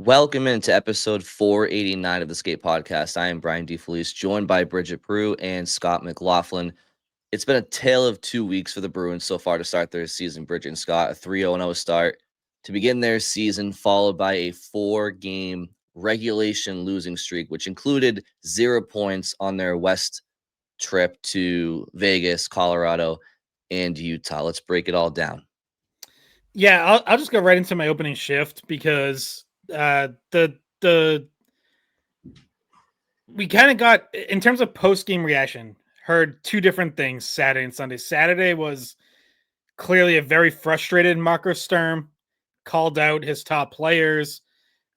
Welcome into episode 489 of the Skate Podcast. I am Brian DeFelice, joined by Bridget Prue and Scott McLaughlin. It's been a tale of 2 weeks for the Bruins so far to start their season. Bridget and Scott, a 3-0 start to begin their season, followed by a 4-game regulation losing streak, which included 0 points on their West trip to Vegas, Colorado, and Utah. Let's break it all down. Yeah, I'll just go right into my opening shift because the we kind of got, in terms of post game reaction, heard two different things Saturday and Sunday. Saturday was clearly a very frustrated Marco Sturm, called out his top players,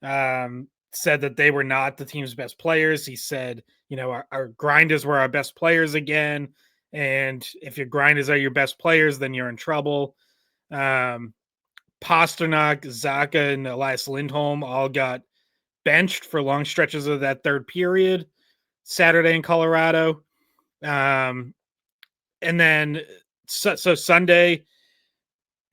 said that they were not the team's best players. He said, our grinders were our best players again, and if your grinders are your best players, then you're in trouble. Pasternak, Zacha, and Elias Lindholm all got benched for long stretches of that third period Saturday in Colorado. And then so Sunday,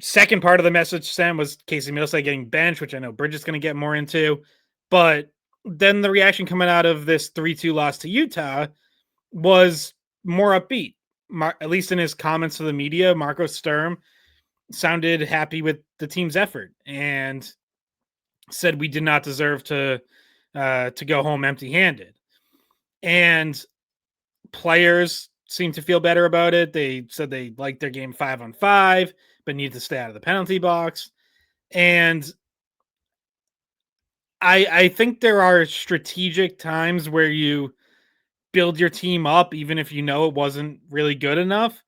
second part of the message sent was Casey Mittelstadt getting benched, which I know Bridget's going to get more into. But then the reaction coming out of this 3-2 loss to Utah was more upbeat. At least in his comments to the media, Marco Sturm sounded happy with the team's effort and said we did not deserve to go home empty-handed. And players seemed to feel better about it. They said they liked their game 5-on-5, but need to stay out of the penalty box. And I think there are strategic times where you build your team up, even if you know it wasn't really good enough.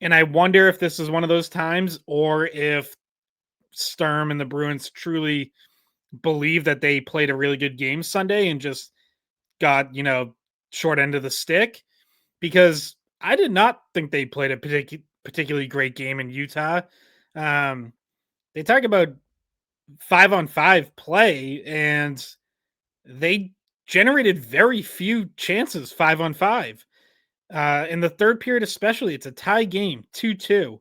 And I wonder if this is one of those times, or if Sturm and the Bruins truly believe that they played a really good game Sunday and just got, short end of the stick. Because I did not think they played a particularly great game in Utah. They talk about 5-on-5 play, and they generated very few chances 5-on-5. In the third period especially, it's a tie game, 2-2.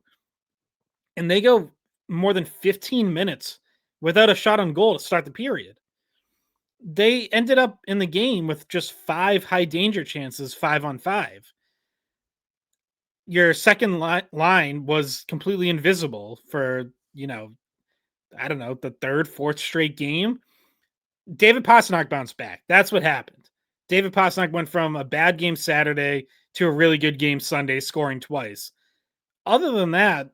And they go more than 15 minutes without a shot on goal to start the period. They ended up in the game with just 5 high danger chances 5-on-5. Your second line was completely invisible for, I don't know, the third, fourth straight game. David Pastrnak bounced back. That's what happened. David Pastrnak went from a bad game Saturday to a really good game Sunday, scoring twice. Other than that,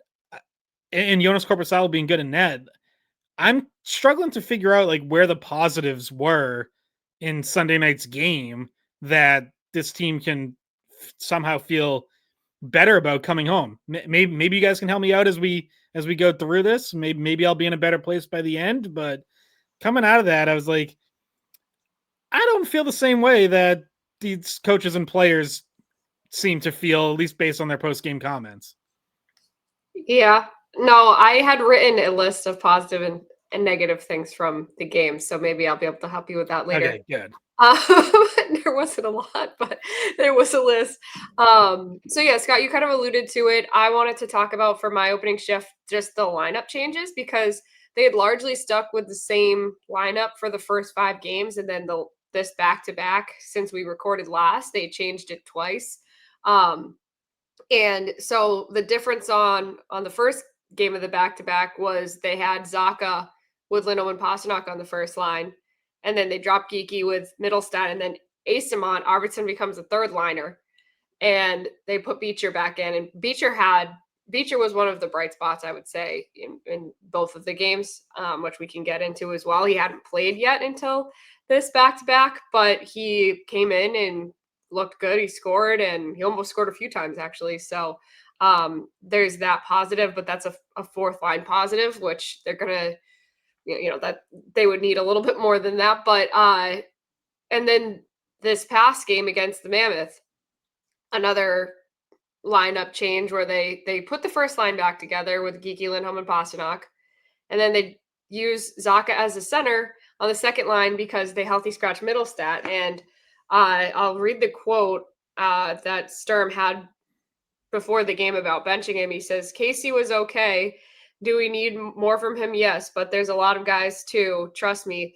and Jonas Korpisalo being good in net, I'm struggling to figure out where the positives were in Sunday night's game that this team can somehow feel better about coming home. Maybe you guys can help me out as we go through this. Maybe I'll be in a better place by the end. But coming out of that, I was like, I don't feel the same way that these coaches and players seem to feel, at least based on their post-game comments. Yeah, no, I had written a list of positive and negative things from the game, so maybe I'll be able to help you with that later. Okay, good. There wasn't a lot, but there was a list. So yeah, Scott, you kind of alluded to it. I wanted to talk about, for my opening shift, just the lineup changes, because they had largely stuck with the same lineup for the first 5 games, and then this back-to-back, since we recorded last, they changed it twice. And so the difference on the first game of the back-to-back was they had Zacha with Lindholm and Pastrnak on the first line, and then they dropped Geeky with Mittelstadt, and then Eyssimont, Arvidsson becomes a third liner, and they put Beecher back in. And Beecher was one of the bright spots, I would say, in both of the games, which we can get into as well. He hadn't played yet until this back-to-back, but he came in and looked good. He scored, and he almost scored a few times, actually. So there's that positive, but that's a fourth line positive, which they're gonna, that they would need a little bit more than that. But and then this past game against the Mammoth, another lineup change where they put the first line back together with Geeky, Lindholm, and Pastrnak, and then they use Zacha as a center on the second line because they healthy scratch Mittelstadt. And I'll read the quote that Sturm had before the game about benching him. He says, "Casey was okay. Do we need more from him? Yes, but there's a lot of guys too. Trust me.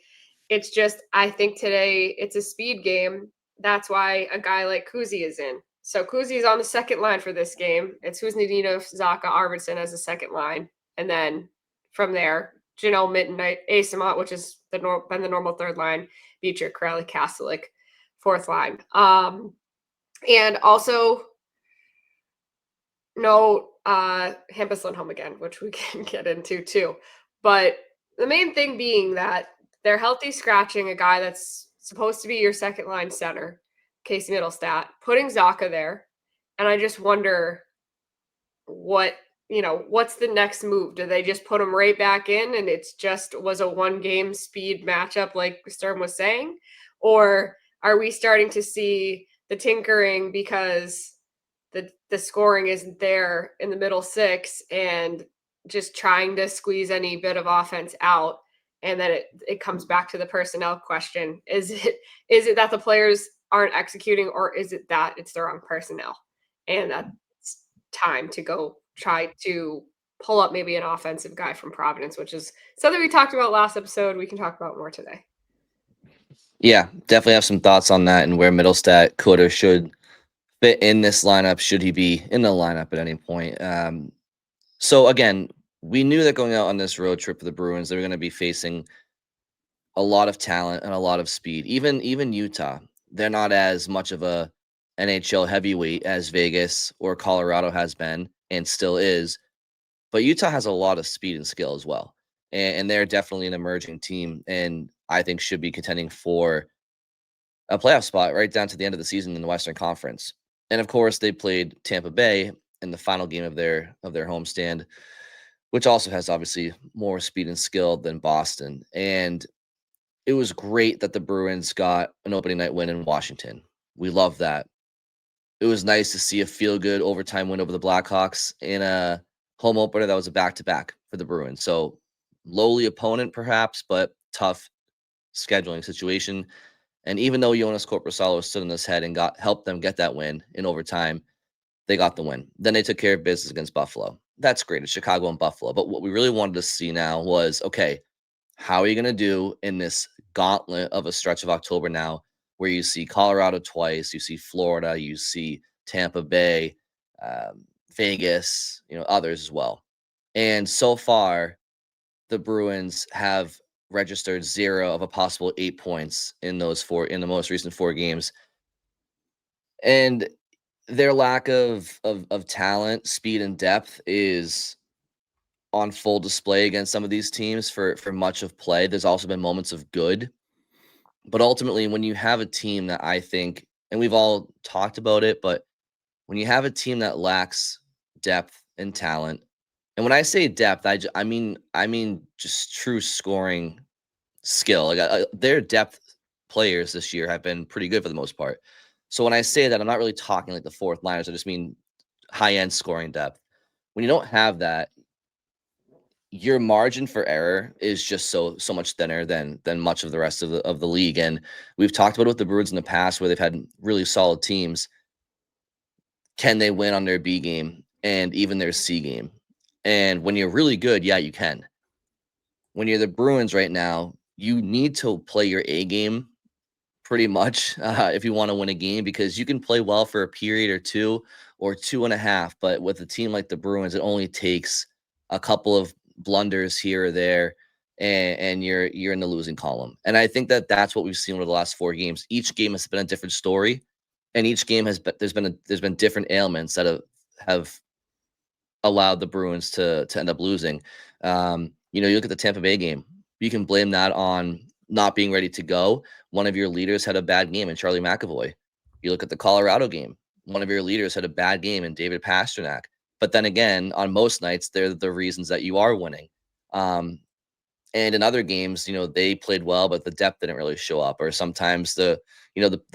It's just, I think today it's a speed game. That's why a guy like Kuzi is in. So Kuzi is on the second line for this game. It's Kuznetsov, Zacha, Arvidsson as a second line. And then from there, Janelle Mitten, Asimont, which is been the normal third line, Beecher, Corelli, Kastelik, fourth line. And also, no, Hampus Lindholm again, which we can get into too. But the main thing being that they're healthy scratching a guy that's supposed to be your second line center, Casey Mittelstadt, putting Zacha there. And I just wonder what's the next move? Do they just put him right back in and it's just was a one game speed matchup like Sturm was saying? Or are we starting to see the tinkering because the scoring isn't there in the middle six and just trying to squeeze any bit of offense out? And then it comes back to the personnel question. Is it that the players aren't executing, or is it that it's the wrong personnel? And that's time to go try to pull up maybe an offensive guy from Providence, which is something we talked about last episode. We can talk about more today. Yeah, definitely have some thoughts on that and where Mittelstadt could or should fit in this lineup, should he be in the lineup at any point. So again, we knew that going out on this road trip for the Bruins, they were going to be facing a lot of talent and a lot of speed. Even Utah, they're not as much of a NHL heavyweight as Vegas or Colorado has been and still is, but Utah has a lot of speed and skill as well. And they're definitely an emerging team, and I think should be contending for a playoff spot right down to the end of the season in the Western Conference. And of course, they played Tampa Bay in the final game of their homestand, which also has obviously more speed and skill than Boston. And it was great that the Bruins got an opening night win in Washington. We love that. It was nice to see a feel-good overtime win over the Blackhawks in a home opener that was a back-to-back for the Bruins. So lowly opponent perhaps, but tough scheduling situation. And even though Jonas Korpisalo stood on his head and helped them get that win in overtime, they got the win. Then they took care of business against Buffalo. That's great. It's Chicago and Buffalo. But what we really wanted to see now was, okay, how are you going to do in this gauntlet of a stretch of October now where you see Colorado twice, you see Florida, you see Tampa Bay, Vegas, others as well. And so far, the Bruins have registered 0 of a possible 8 points in the most recent 4 games. And their lack of talent, speed, and depth is on full display against some of these teams for much of play. There's also been moments of good. But ultimately, when you have a team that I think, and we've all talked about it, but when you have a team that lacks depth and talent, and when I say depth, I mean just true scoring skill. Like their depth players this year have been pretty good for the most part. So when I say that, I'm not really talking like the fourth liners. I just mean high-end scoring depth. When you don't have that, your margin for error is just so much thinner than much of the rest of the league. And we've talked about it with the Bruins in the past where they've had really solid teams. Can they win on their B game and even their C game? And when you're really good, yeah, you can. When you're the Bruins right now, you need to play your A game pretty much if you want to win a game, because you can play well for a period or 2 or 2.5. But with a team like the Bruins, it only takes a couple of blunders here or there, and you're in the losing column. And I think that's what we've seen over the last 4 games. Each game has been a different story, and each game there's been different ailments that have allowed the Bruins to end up losing. You look at the Tampa Bay game. You can blame that on not being ready to go. One of your leaders had a bad game in Charlie McAvoy. You look at the Colorado game. One of your leaders had a bad game in David Pastrnak. But then again, on most nights, they're the reasons that you are winning. And in other games, they played well, but the depth didn't really show up. Or sometimes the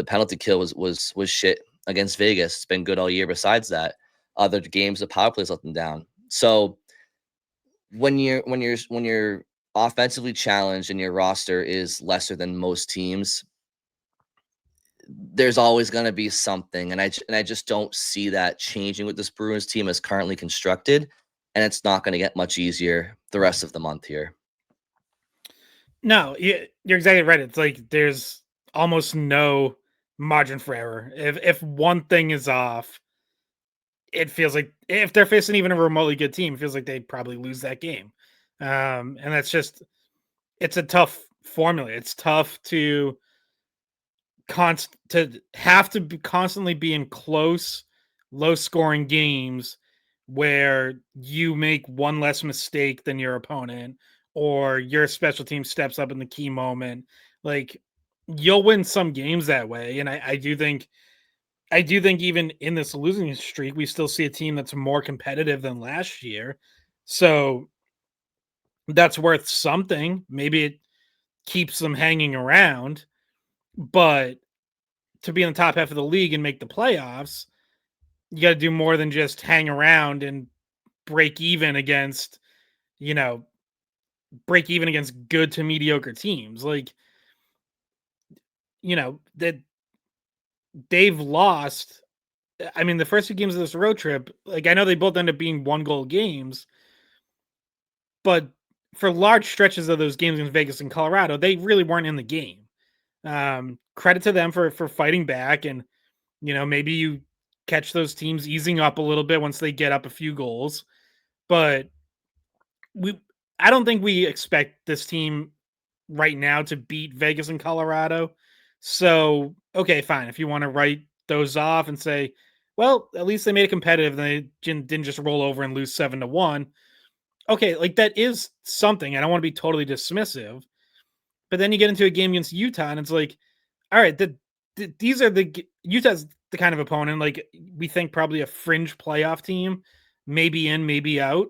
penalty kill was shit against Vegas. It's been good all year. Besides that, other games, the power plays let them down. So when you're offensively challenged and your roster is lesser than most teams, there's always going to be something. And I just don't see that changing with this Bruins team as currently constructed. And it's not going to get much easier the rest of the month here. No, you're exactly right. It's like there's almost no margin for error. If one thing is off, it feels like if they're facing even a remotely good team, it feels like they'd probably lose that game. And that's just it's a tough formula. It's tough to have to constantly be in close, low scoring games where you make one less mistake than your opponent or your special team steps up in the key moment. Like you'll win some games that way. And I do think even in this losing streak, we still see a team that's more competitive than last year. So that's worth something. Maybe it keeps them hanging around, but to be in the top half of the league and make the playoffs, you got to do more than just hang around and break even against, break even against good to mediocre teams. Like, that they've lost. I mean, the first 2 games of this road trip, like I know they both end up being 1-goal games, but for large stretches of those games in Vegas and Colorado, they really weren't in the game. Credit to them for fighting back, and maybe you catch those teams easing up a little bit once they get up a few goals. But I don't think we expect this team right now to beat Vegas and Colorado. So, okay, fine. If you want to write those off and say, well, at least they made it competitive and they didn't just roll over and lose 7-1. Okay, like that is something. I don't want to be totally dismissive. But then you get into a game against Utah and it's like, all right, these are Utah's the kind of opponent, like we think probably a fringe playoff team, maybe in, maybe out,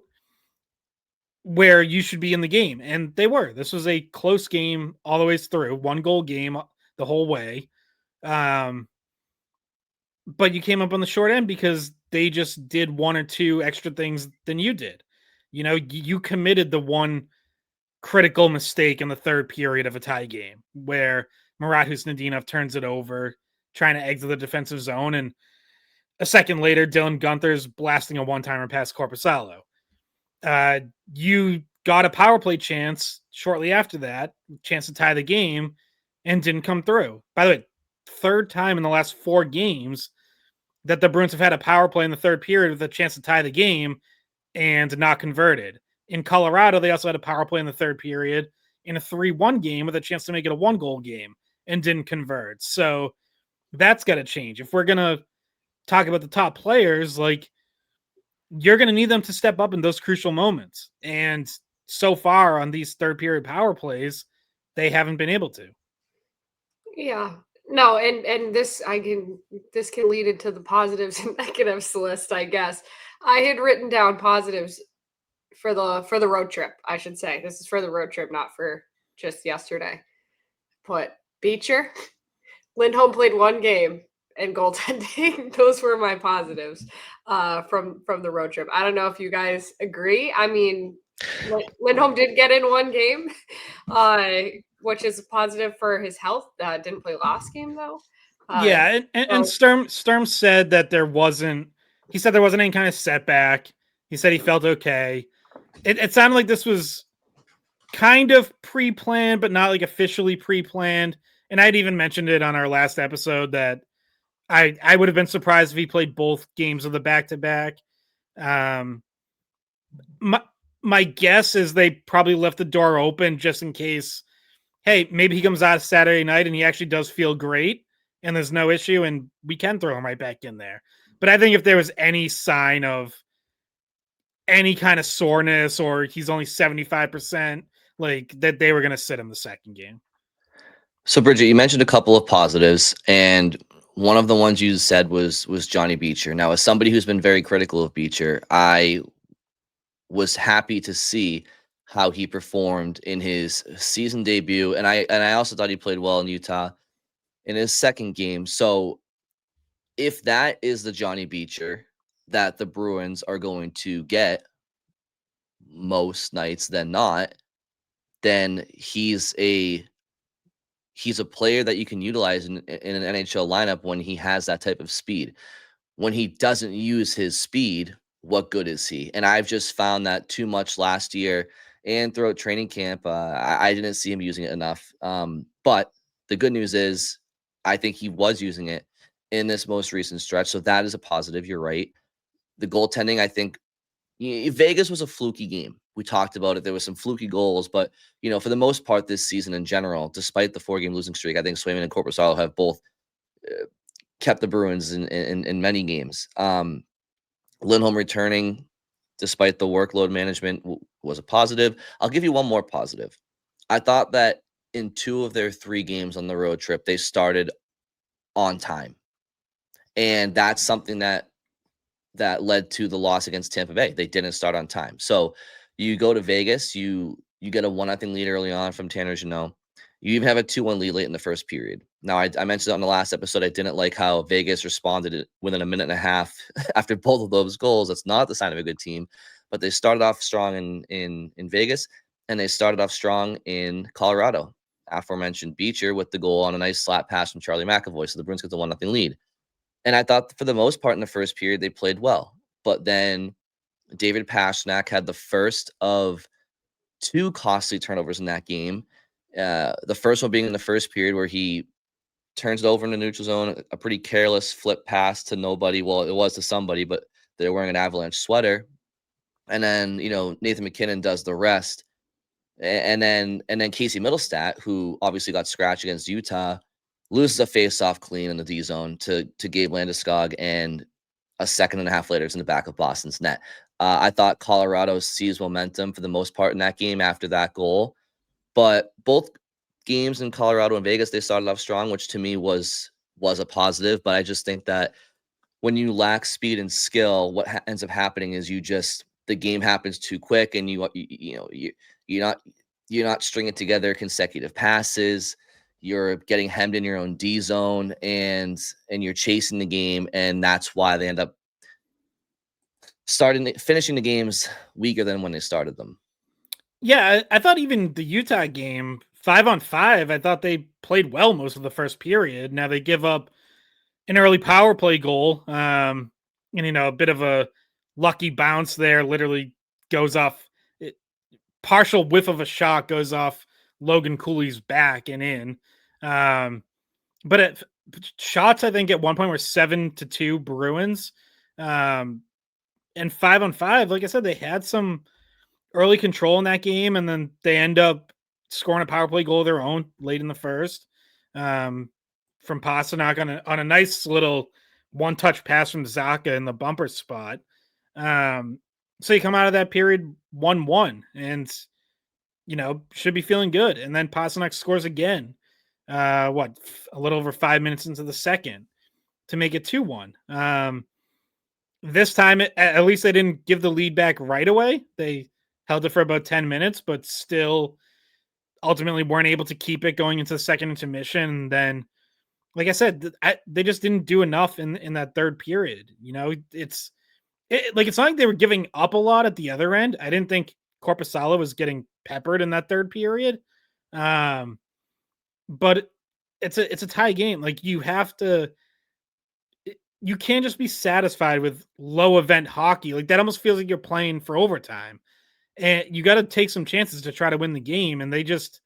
where you should be in the game. And they were. This was a close game all the way through, 1-goal game the whole way. But you came up on the short end because they just did 1 or 2 extra things than you did. You committed the one critical mistake in the third period of a tie game where Murat Husnudinov turns it over, trying to exit the defensive zone, and a second later, Dylan Gunther's blasting a one-timer past Korpisalo. You got a power play chance shortly after that, chance to tie the game, and didn't come through. By the way, third time in the last 4 games that the Bruins have had a power play in the third period with a chance to tie the game and not converted. In Colorado, they also had a power play in the third period in a 3-1 game with a chance to make it a 1-goal game and didn't convert. So that's got to change. If we're going to talk about the top players, like you're going to need them to step up in those crucial moments. And so far on these third period power plays, they haven't been able to. Yeah. No, and this can lead into the positives and negatives list, I guess. I had written down positives for the road trip, I should say. This is for the road trip, not for just yesterday. Put Beecher, Lindholm played 1 game, and goaltending. Those were my positives from the road trip. I don't know if you guys agree. I mean, Lindholm did get in 1 game, which is positive for his health. Didn't play last game though. Yeah, and Sturm said that there wasn't. He said there wasn't any kind of setback. He said he felt okay. It sounded like this was kind of pre-planned, but not like officially pre-planned. And I'd even mentioned it on our last episode that I would have been surprised if he played both games of the back-to-back. My guess is they probably left the door open just in case, hey, maybe he comes out Saturday night and he actually does feel great and there's no issue and we can throw him right back in there. But I think if there was any sign of any kind of soreness or he's only 75%, like that they were going to sit him the second game. So Bridget, you mentioned a couple of positives, and one of the ones you said was Johnny Beecher. Now, as somebody who's been very critical of Beecher, I was happy to see how he performed in his season debut, and I also thought he played well in Utah in his second game. So if that is the Johnny Beecher that the Bruins are going to get most nights than not, then he's a player that you can utilize in an NHL lineup when he has that type of speed. When he doesn't use his speed, what good is he? And I've just found that too much last year and throughout training camp, I didn't see him using it enough. But the good news is I think he was using it in this most recent stretch. So that is a positive. You're right. The goaltending, I think Vegas was a fluky game. We talked about it. There was some fluky goals, but for the most part this season in general, despite the 4-game losing streak, I think Swayman and Korpisalo have both kept the Bruins in many games. Lindholm returning, despite the workload management, was a positive. I'll give you one more positive. I thought that in 2 of their 3 games on the road trip, they started on time. And that's something that led to the loss against Tampa Bay. They didn't start on time. So you go to Vegas, you get a 1-0 lead early on from Tanner Jeannot. You even have a 2-1 lead late in the first period. Now, I mentioned on the last episode, I didn't like how Vegas responded within a minute and a half after both of those goals. That's not the sign of a good team. But they started off strong in Vegas, and they started off strong in Colorado. Aforementioned Beecher with the goal on a nice slap pass from Charlie McAvoy. So the Bruins get the 1-0 lead. And I thought for the most part in the first period, they played well. But then David Pastrnak had the first of 2 costly turnovers in that game. The first one being in the first period where he turns it over in the neutral zone, a pretty careless flip pass to nobody. Well, it was to somebody, but they're wearing an Avalanche sweater. And then, Nathan MacKinnon does the rest. And then Casey Mittelstadt, who obviously got scratched against Utah, loses a face-off clean in the D zone to Gabe Landeskog, and a second and a half later, it's in the back of Boston's net. I thought Colorado seized momentum for the most part in that game after that goal, but both games in Colorado and Vegas, they started off strong, which to me was a positive. But I just think that when you lack speed and skill, what ends up happening is the game happens too quick, and you're not stringing together consecutive passes. You're getting hemmed in your own D zone, and you're chasing the game, and that's why they end up finishing the games weaker than when they started them. Yeah, I thought even the Utah game, 5-on-5, I thought they played well most of the first period. Now they give up an early power play goal, and a bit of a lucky bounce there. Literally goes off, partial whiff of a shot goes off Logan Cooley's back and in. But shots, I think at one point were 7-2 Bruins, and 5-on-5. Like I said, they had some early control in that game, and then they end up scoring a power play goal of their own late in the first, from Pastrnak on a nice little one-touch pass from Zacha in the bumper spot. So you come out of that period 1-1, and should be feeling good. And then Pastrnak scores again. A little over 5 minutes into the second to make it 2-1. This time, at least they didn't give the lead back right away. They held it for about 10 minutes, but still ultimately weren't able to keep it going into the second intermission. And then, like I said, they just didn't do enough in that third period. It's not like they were giving up a lot at the other end. I didn't think Korpisalo was getting peppered in that third period. But it's a tie game. Like you can't just be satisfied with low event hockey. Like that almost feels like you're playing for overtime. And you got to take some chances to try to win the game. And they just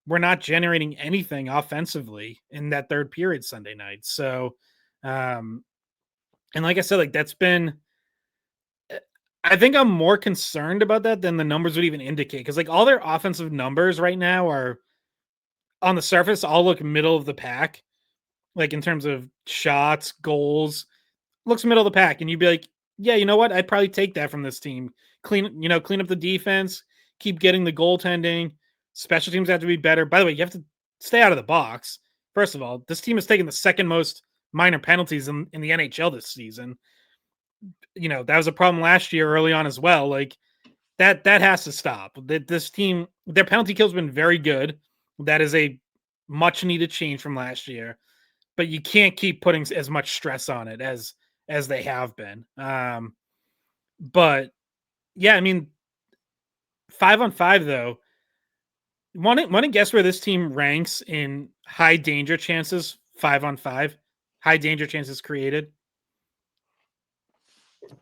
were not generating anything offensively in that third period Sunday night. So, and like I said, like that's been, I think I'm more concerned about that than the numbers would even indicate. Cause like all their offensive numbers right now are on the surface, all look middle of the pack. Like in terms of shots, goals, looks middle of the pack. And you'd be like, yeah, you know what? I'd probably take that from this team. Clean up the defense, keep getting the goaltending. Special teams have to be better. By the way, you have to stay out of the box. First of all, this team has taken the second most minor penalties in the NHL this season. That was a problem last year early on as well. Like that has to stop. This team, their penalty kill has been very good. That is a much needed change from last year, but you can't keep putting as much stress on it as they have been. But yeah, I mean, 5-on-5 though. Want to guess where this team ranks in high danger chances? 5-on-5, high danger chances created.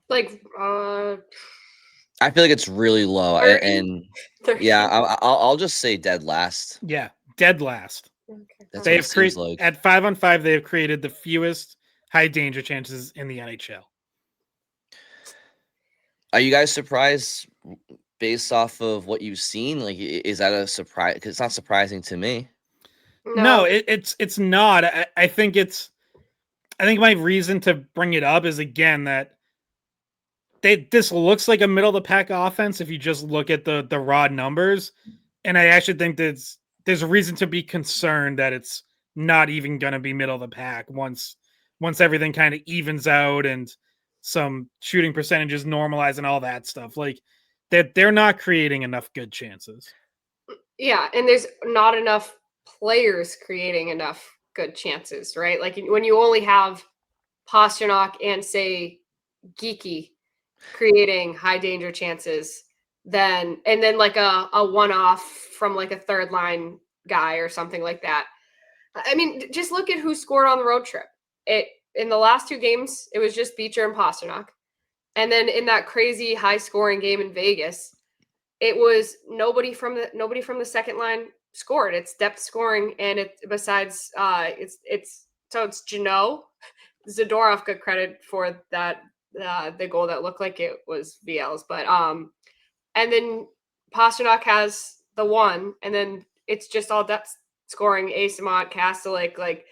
Like, I feel like it's really low, 30? and 30. yeah, I'll just say dead last. Yeah, dead last. Okay. That's They what it have seems created like. at 5-on-5. They have created the fewest high danger chances in the NHL. Are you guys surprised based off of what you've seen? Like, is that a surprise? Because it's not surprising to me. No, it's not. I think my reason to bring it up is again that this looks like a middle of the pack offense if you just look at the raw numbers, and I actually think there's a reason to be concerned that it's not even going to be middle of the pack once everything kind of evens out and some shooting percentages normalize and all that stuff. Like that they're not creating enough good chances. Yeah, and there's not enough players creating enough good chances, right? Like when you only have Pasternak and say Geeky creating high danger chances, then like a one-off from like a third line guy or something like that. I mean, just look at who scored on the road trip. It in the last 2 games, it was just Beecher and Pasternak. And then in that crazy high scoring game in Vegas, it was nobody from the second line scored. It's depth scoring, and it's Janot. Zadorov got credit for that the goal that looked like it was VL's, but and then Pasternak has the one, and then it's just all depth scoring. Asimont, Kastelik, like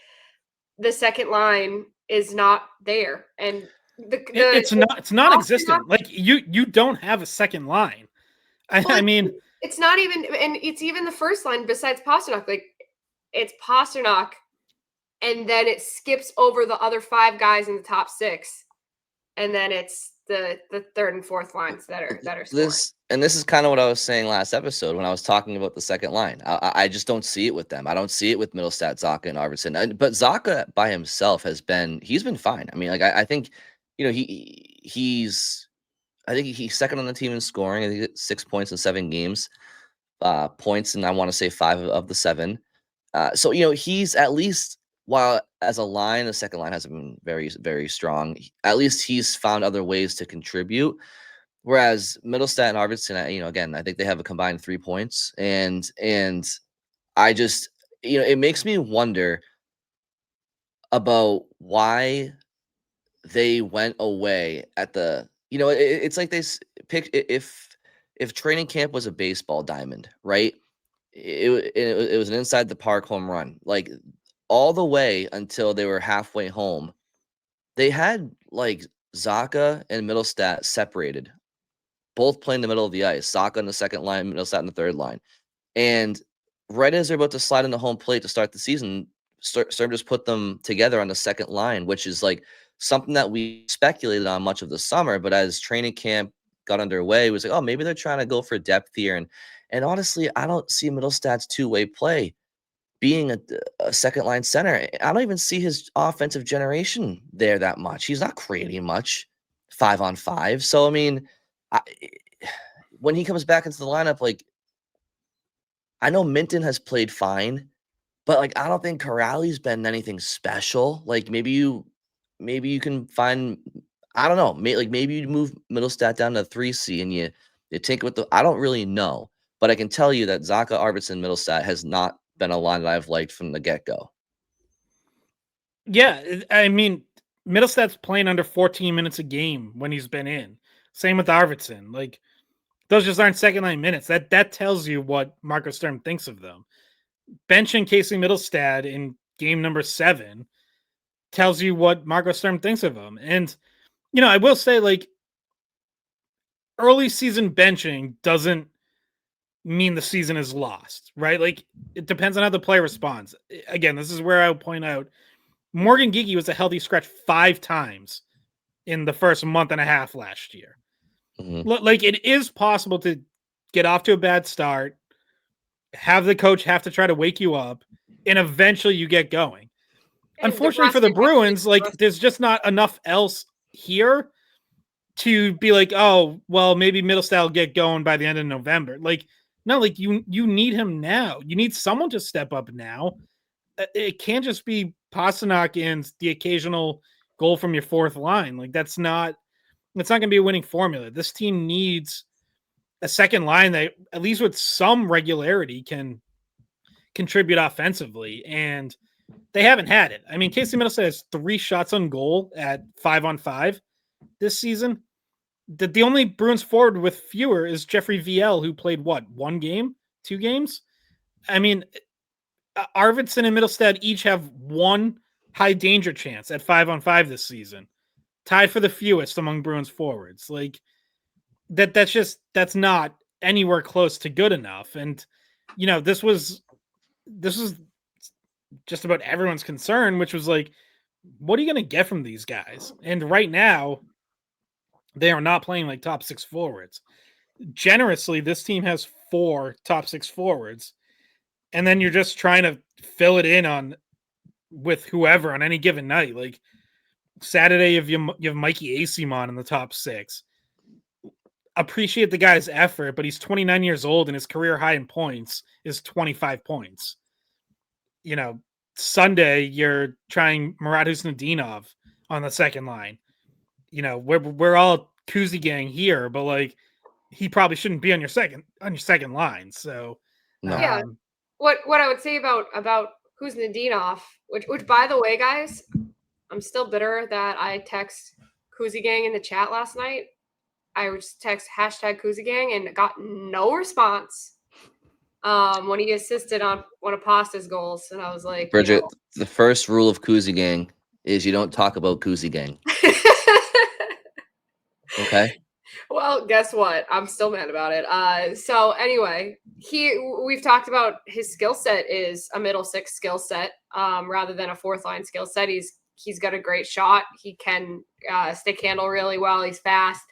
the second line is not there, and It's not existent. Like you don't have a second line. I mean, it's not even, and it's even the first line besides Pasternak. Like it's Pasternak, and then it skips over the other 5 guys in the top 6, and then it's the third and fourth lines that are scoring. This is kind of what I was saying last episode when I was talking about the second line. I just don't see it with them. I don't see it with Mittelstadt, Zacha, and Arvidsson. But Zacha by himself he's been fine. I mean, like I think, he's second on the team in scoring. I think 6 points in 7 games, points, and I want to say 5 of the 7. So he's at least, while as a line, the second line hasn't been very, very strong. At least he's found other ways to contribute. Whereas Mittelstadt and Arvidsson, again, I think they have a combined 3 points, and I just, it makes me wonder about why they went away at the, it's like they pick if training camp was a baseball diamond, right? It was an inside the park home run, like all the way until they were halfway home. They had like Zacha and Mittelstadt separated, both playing the middle of the ice. Zacha on the second line, Mittelstadt in the third line. And right as they're about to slide into home plate to start the season, Sturm just put them together on the second line, which is like something that we speculated on much of the summer. But as training camp got underway, it was like, oh, maybe they're trying to go for depth here. And honestly, I don't see Mittelstadt's two-way play being a second line center. I don't even see his offensive generation there that much. He's not creating much 5-on-5. So, I mean, when he comes back into the lineup, like, I know Minton has played fine, but like I don't think Corrali's been anything special. Like maybe you can find, I don't know, maybe you move Mittelstadt down to 3C and you take it with the, I don't really know, but I can tell you that Zacha, Arvidsson, Mittelstadt has not been a line that I've liked from the get-go. Yeah, I mean, Mittelstadt's playing under 14 minutes a game when he's been in. Same with Arvidsson. Like those just aren't second line minutes. That tells you what Marco Sturm thinks of them. Benching Casey Mittelstadt in game number 7 tells you what Marco Sturm thinks of him. And I will say, like, early season benching doesn't mean the season is lost, right? Like, it depends on how the player responds. Again, this is where I would point out Morgan Geekie was a healthy scratch 5 times in the first month and a half last year. Mm-hmm. Like, it is possible to get off to a bad start, have the coach have to try to wake you up, and eventually you get going. And unfortunately for the Bruins, like, there's just not enough else here to be like, oh, well, maybe Mittelstadt will get going by the end of November. Like, no, like you need him now. You need someone to step up now. It can't just be Pasternak and the occasional goal from your fourth line. Like that's not going to be a winning formula. This team needs a second line that, at least with some regularity, can contribute offensively, and they haven't had it. I mean, Casey Mittelstadt has 3 shots on goal at 5-on-5 this season. The only Bruins forward with fewer is Jeffrey VL, who played, what, 1 game? 2 games? I mean, Arvidsson and Mittelstadt each have 1 high danger chance at 5-on-5 this season, tied for the fewest among Bruins forwards. Like, that's not anywhere close to good enough. And, you know, this was just about everyone's concern, which was like, what are you going to get from these guys? And right now, they are not playing like top 6 forwards. Generously, this team has 4 top 6 forwards, and then you're just trying to fill it in on with whoever on any given night. Like Saturday, you have Mikey Asimon in the top 6. Appreciate the guy's effort, but he's 29 years old and his career high in points is 25 points. You know, Sunday you're trying Murat Husnudinov on the second line. You know, we're all Kuzi gang here, but like he probably shouldn't be on your second line. So No. Yeah. What I would say about Kuznetsov, which by the way, guys, I'm still bitter that I text Kuzi gang in the chat last night. I would just text hashtag Kuzi gang and got no response. When he assisted on one of Pasta's goals, and I was like, Bridget, the first rule of Kuzi Gang is you don't talk about Kuzi Gang. Okay. Well, guess what? I'm still mad about it. So anyway, we've talked about his skill set is a middle 6 skill set, rather than a 4th line skill set. He's got a great shot. He can stick handle really well. He's fast.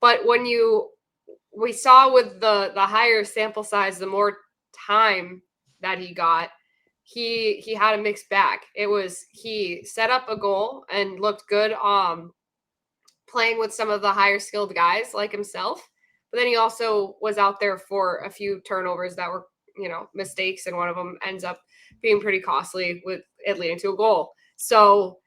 But we saw with the higher sample size, the more time that he got, he had a mixed bag. He set up a goal and looked good playing with some of the higher skilled guys like himself. But then he also was out there for a few turnovers that were, mistakes, and one of them ends up being pretty costly with it leading to a goal. So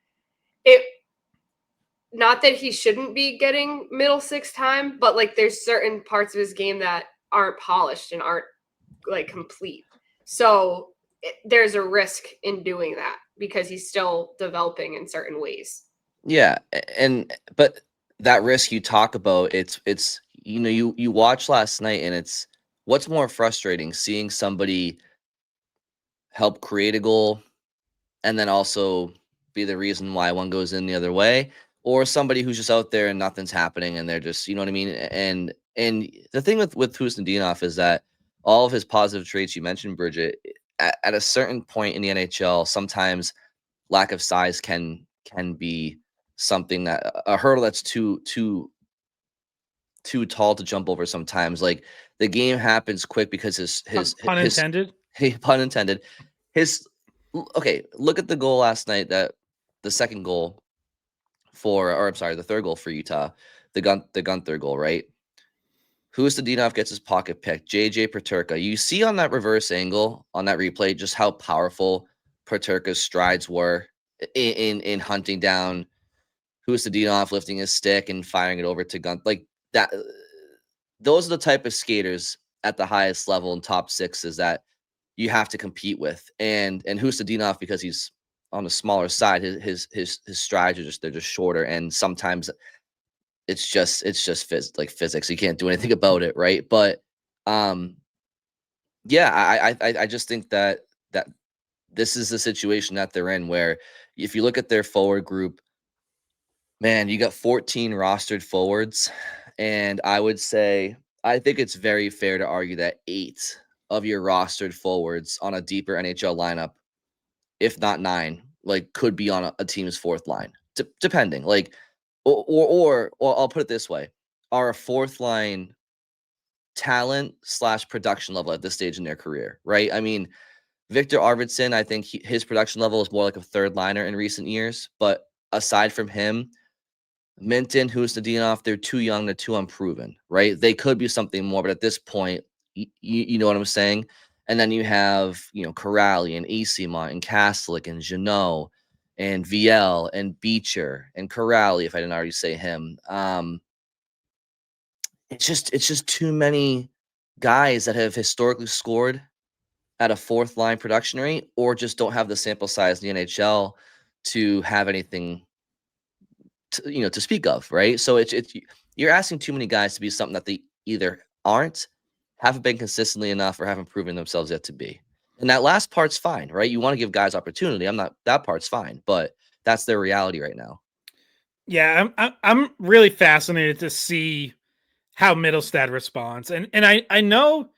not that he shouldn't be getting middle 6 time, but like there's certain parts of his game that aren't polished and aren't like complete. So there's a risk in doing that because he's still developing in certain ways. Yeah, but that risk you talk about, it's you watched last night, and it's what's more frustrating, seeing somebody help create a goal and then also be the reason why one goes in the other way, or somebody who's just out there and nothing's happening and they're just, you know what I mean? And the thing with Husnudinov is that all of his positive traits you mentioned, Bridget, at a certain point in the NHL, sometimes lack of size can be something that a hurdle that's too tall to jump over sometimes. Like the game happens quick because his pun intended. Pun intended. Okay, look at the goal last night, the third goal for Utah, the Gunther goal, right? Husnudinov gets his pocket picked. JJ Peterka. You see on that reverse angle on that replay just how powerful Peterka's strides were in hunting down Husnudinov, lifting his stick and firing it over to Gunther. Like that. Those are the type of skaters at the highest level in top 6s that you have to compete with. And Husnudinov, because he's on the smaller side, his strides are they're just shorter, and sometimes it's just physics. You can't do anything about it, right? But yeah, I just think that this is the situation that they're in, where if you look at their forward group, man, you got 14 rostered forwards, and I would say I think it's very fair to argue that 8 of your rostered forwards on a deeper NHL lineup, if not 9, like could be on a team's 4th line, depending. Like, or I'll put it this way: are a 4th line talent / production level at this stage in their career, right? I mean, Victor Arvidsson, I think his production level is more like a 3rd liner in recent years, but aside from him, Minton, Husnudinov, they're too young, they're too unproven, right? They could be something more, but at this point, you know what I'm saying? And then you have, Corrali and Esimont and Kastelic and Jeannot and VL and Beecher and Corrali, if I didn't already say him. it's just too many guys that have historically scored at a fourth line production rate, or just don't have the sample size in the NHL to have anything to speak of, right? So it's you're asking too many guys to be something that they either aren't, haven't been consistently enough, or haven't proven themselves yet to be. And that last part's fine, right? You want to give guys opportunity. That part's fine, but that's their reality right now. Yeah, I'm really fascinated to see how Mittelstadt responds, and I know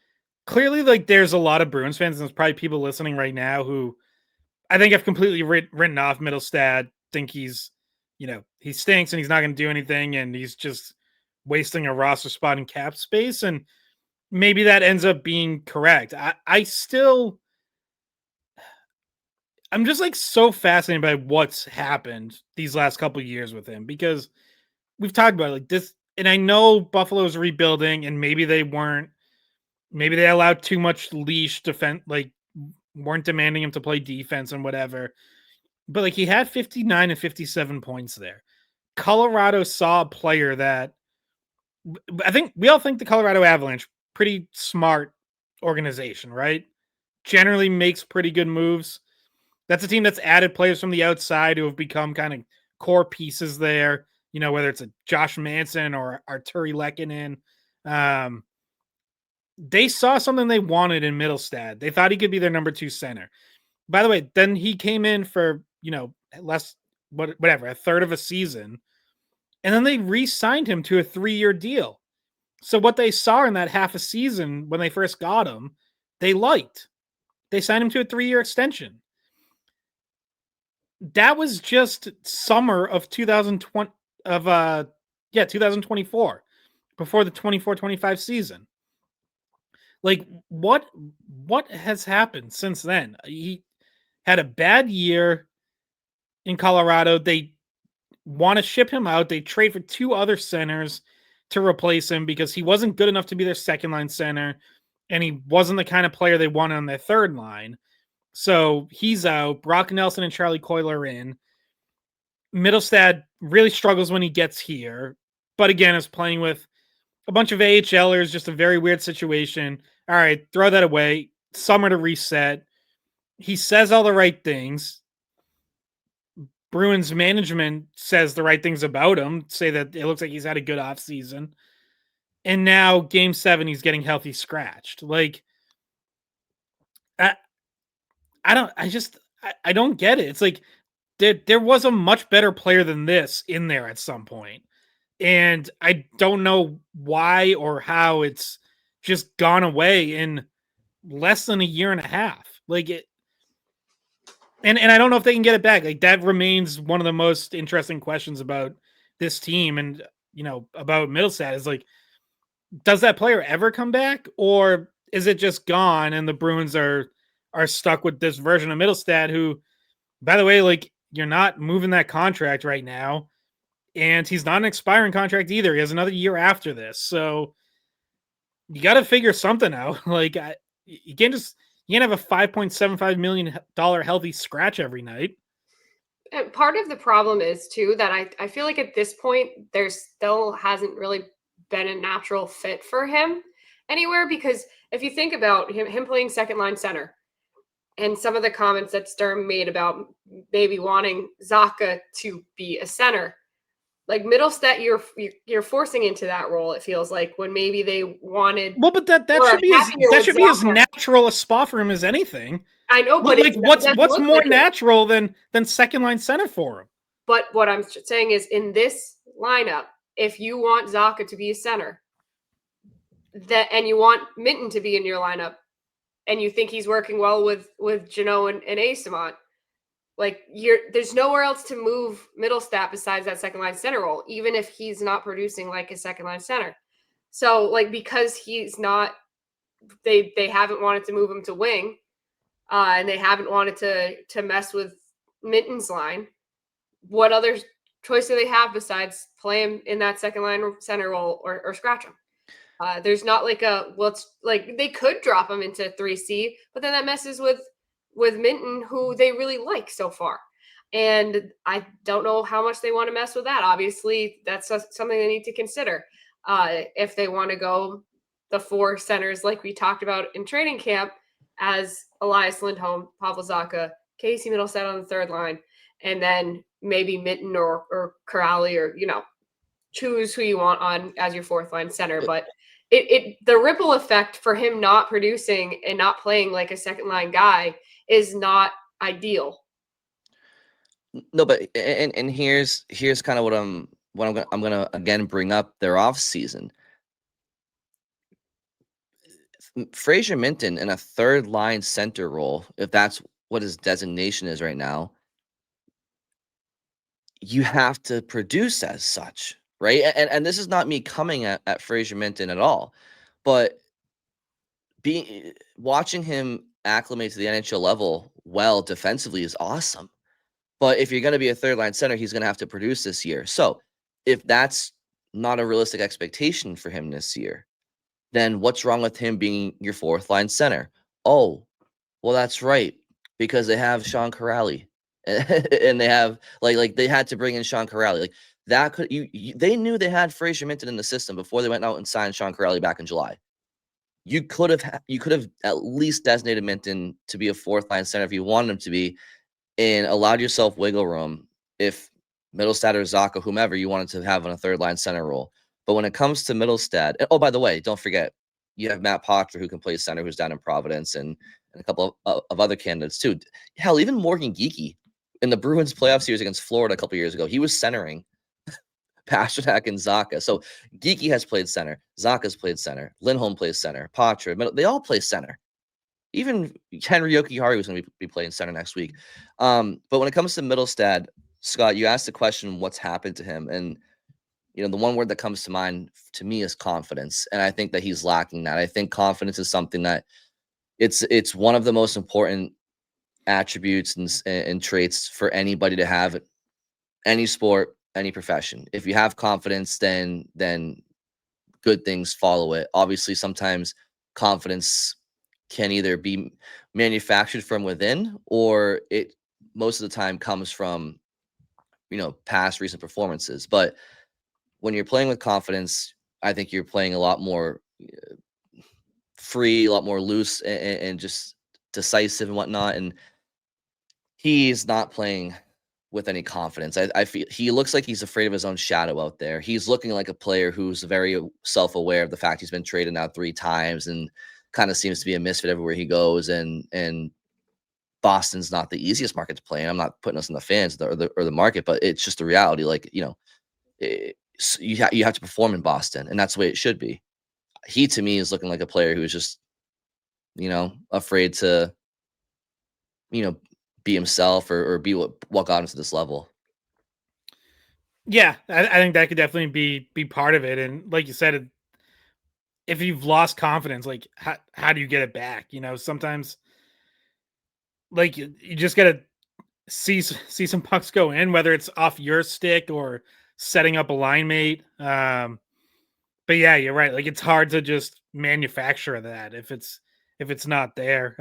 clearly like there's a lot of Bruins fans, and there's probably people listening right now who I think have completely written off Mittelstadt, think he's, he stinks and he's not going to do anything, and he's just wasting a roster spot in cap space, and maybe that ends up being correct. I'm just like so fascinated by what's happened these last couple of years with him, because we've talked about like this, and I know Buffalo's rebuilding, and maybe they allowed too much leash defense, like weren't demanding him to play defense and whatever. But like he had 59 and 57 points there. Colorado saw a player that I think we all think the Colorado Avalanche, pretty smart organization, right? Generally makes pretty good moves. That's a team that's added players from the outside who have become kind of core pieces there. Whether it's a Josh Manson or Arturi Lehkonen. They saw something they wanted in Mittelstadt. They thought he could be their number 2 center. By the way, then he came in for, a third of a season. And then they re-signed him to a 3-year deal. So what they saw in that half a season when they first got him, they liked. They signed him to a 3-year extension. That was just summer of 2024, before the 24-25 season. Like what has happened since then? He had a bad year in Colorado. They want to ship him out. They trade for 2 other centers to replace him because he wasn't good enough to be their second line center, and he wasn't the kind of player they wanted on their third line. So he's out. Brock Nelson and Charlie Coyle are in. Mittelstadt really struggles when he gets here, but again is playing with a bunch of AHLers, just a very weird situation. All right, throw that away. Summer to reset. He says all the right things. Bruins management says the right things about him, say that it looks like he's had a good offseason. And now game 7, he's getting healthy scratched. Like, I don't get it. It's like there was a much better player than this in there at some point. And I don't know why or how it's just gone away in less than a year and a half. Like it, and I don't know if they can get it back. Like that remains one of the most interesting questions about this team, and about Mittelstadt is like, does that player ever come back, or is it just gone and the Bruins are stuck with this version of Mittelstadt, who, by the way, like you're not moving that contract right now, and he's not an expiring contract either. He has another year after this, so you got to figure something out. Like you can't have a $5.75 million healthy scratch every night. And part of the problem is too that I feel like at this point there still hasn't really been a natural fit for him anywhere, because if you think about him playing second line center and some of the comments that Sturm made about maybe wanting Zacha to be a center, like Mittelstadt, you're forcing into that role. It feels like when maybe they wanted. Well, but that should be as natural a spot for him as anything. I know, but like what's more natural than second line center for him? But what I'm saying is, in this lineup, if you want Zacha to be a center, and you want Minton to be in your lineup, and you think he's working well with Jeannot and Eyssimont, like there's nowhere else to move Mittelstadt besides that second line center role, even if he's not producing like a second line center. So like, because he's not, they haven't wanted to move him to wing, and they haven't wanted to mess with Minton's line. What other choice do they have besides play him in that second line center role or scratch him? There's not like they could drop him into 3C, but then that messes with Minton, who they really like so far. And I don't know how much they want to mess with that. Obviously, that's something they need to consider. if they want to go the 4 centers like we talked about in training camp as Elias Lindholm, Pavel Zacha, Casey Mittelstadt on the third line, and then maybe Mitten or Corrali, or, choose who you want on as your fourth line center. But the ripple effect for him not producing and not playing like a second line guy is not ideal. No, but and here's kind of what I'm gonna again bring up their off season. Fraser Minton in a third line center role, if that's what his designation is right now, you have to produce as such, right? And this is not me coming at Fraser Minton at all, but watching him acclimate to the NHL level well defensively is awesome. But if you're going to be a third line center, he's going to have to produce this year. So if that's not a realistic expectation for him this year, then what's wrong with him being your fourth line center? Oh, well, that's right, because they have Sean Corrali, and they have like they had to bring in Sean Corrali. Like that could they knew they had Fraser Minton in the system before they went out and signed Sean Corrali back in July. You could have at least designated Minton to be a fourth line center if you wanted him to be, and allowed yourself wiggle room if Mittelstadt or Zacha, whomever you wanted to have on a third line center role. But when it comes to Mittelstadt, oh, by the way, don't forget, you have Matt Potter, who can play center, who's down in Providence, and a couple of other candidates too. Hell, even Morgan Geekie in the Bruins playoff series against Florida a couple years ago, he was centering Pastrnak and Zacha. So Geekie has played center, Zacha's played center, Lindholm plays center, Potter, they all play center. Even Henry Jokiharju is going to be playing center next week. But when it comes to Mittelstadt, Scott, you asked the question, what's happened to him? And, the one word that comes to mind to me is confidence. And I think that he's lacking that. I think confidence is something that it's one of the most important attributes and traits for anybody to have, any sport, any profession. If you have confidence, then good things follow it. Obviously, sometimes confidence can either be manufactured from within, or it most of the time comes from past recent performances. But when you're playing with confidence, I think you're playing a lot more free, a lot more loose, and just decisive and whatnot. And he's not playing with any confidence. I feel he looks like he's afraid of his own shadow out there. He's looking like a player who's very self-aware of the fact he's been traded now 3 times and kind of seems to be a misfit everywhere he goes. And Boston's not the easiest market to play in. I'm not putting us in the fans or the market, but it's just the reality. Like, you have to perform in Boston, and that's the way it should be. He, to me, is looking like a player who's just, afraid to, be himself or be what got him to this level. Yeah, I think that could definitely be part of it. And like you said, if you've lost confidence, like how do you get it back? Sometimes like you just gotta see some pucks go in, whether it's off your stick or setting up a line mate. But yeah, you're right. Like it's hard to just manufacture that if it's not there.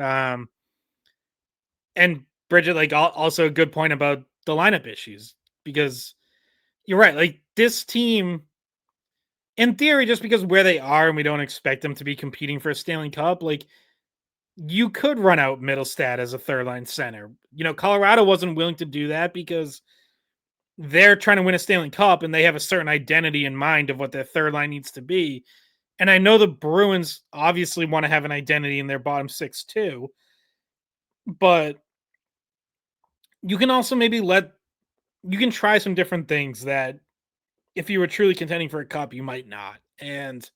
And Bridget, like also a good point about the lineup issues, because you're right. Like this team, in theory, just because where they are and we don't expect them to be competing for a Stanley Cup, like you could run out Mittelstadt as a third line center. Colorado wasn't willing to do that because they're trying to win a Stanley Cup and they have a certain identity in mind of what their third line needs to be. And I know the Bruins obviously want to have an identity in their bottom 6 too, but you can also maybe you can try some different things that if you were truly contending for a cup, you might not. And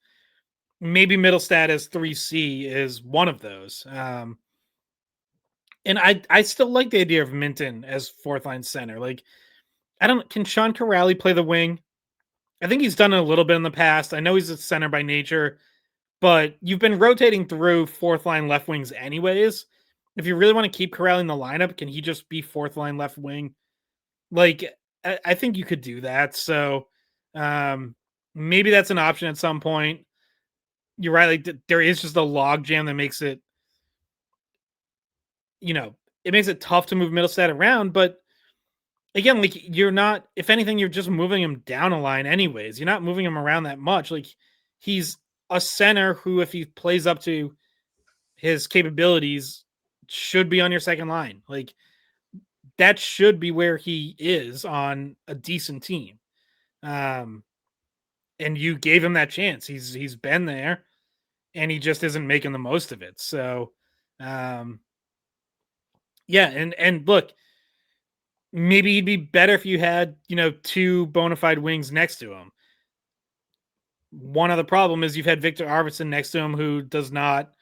maybe Mittelstadt as 3C is one of those. And I still like the idea of Minton as fourth line center. Like, can Sean Corrali play the wing? I think he's done it a little bit in the past. I know he's a center by nature, but you've been rotating through fourth line left wings anyways. If you really want to keep Corrali in the lineup, can he just be fourth line left wing? Like, I think you could do that. So maybe that's an option at some point. You're right. Like there is just a log jam that makes it, it makes it tough to move Mittelstadt around. But again, like you're not, if anything, you're just moving him down a line anyways. You're not moving him around that much. Like he's a center who, if he plays up to his capabilities, should be on your second line. Like that should be where he is on a decent team. And you gave him that chance. He's been there and he just isn't making the most of it. So yeah, and look, maybe he'd be better if you had, two bona fide wings next to him. One other problem is you've had Victor Arvidsson next to him, who does not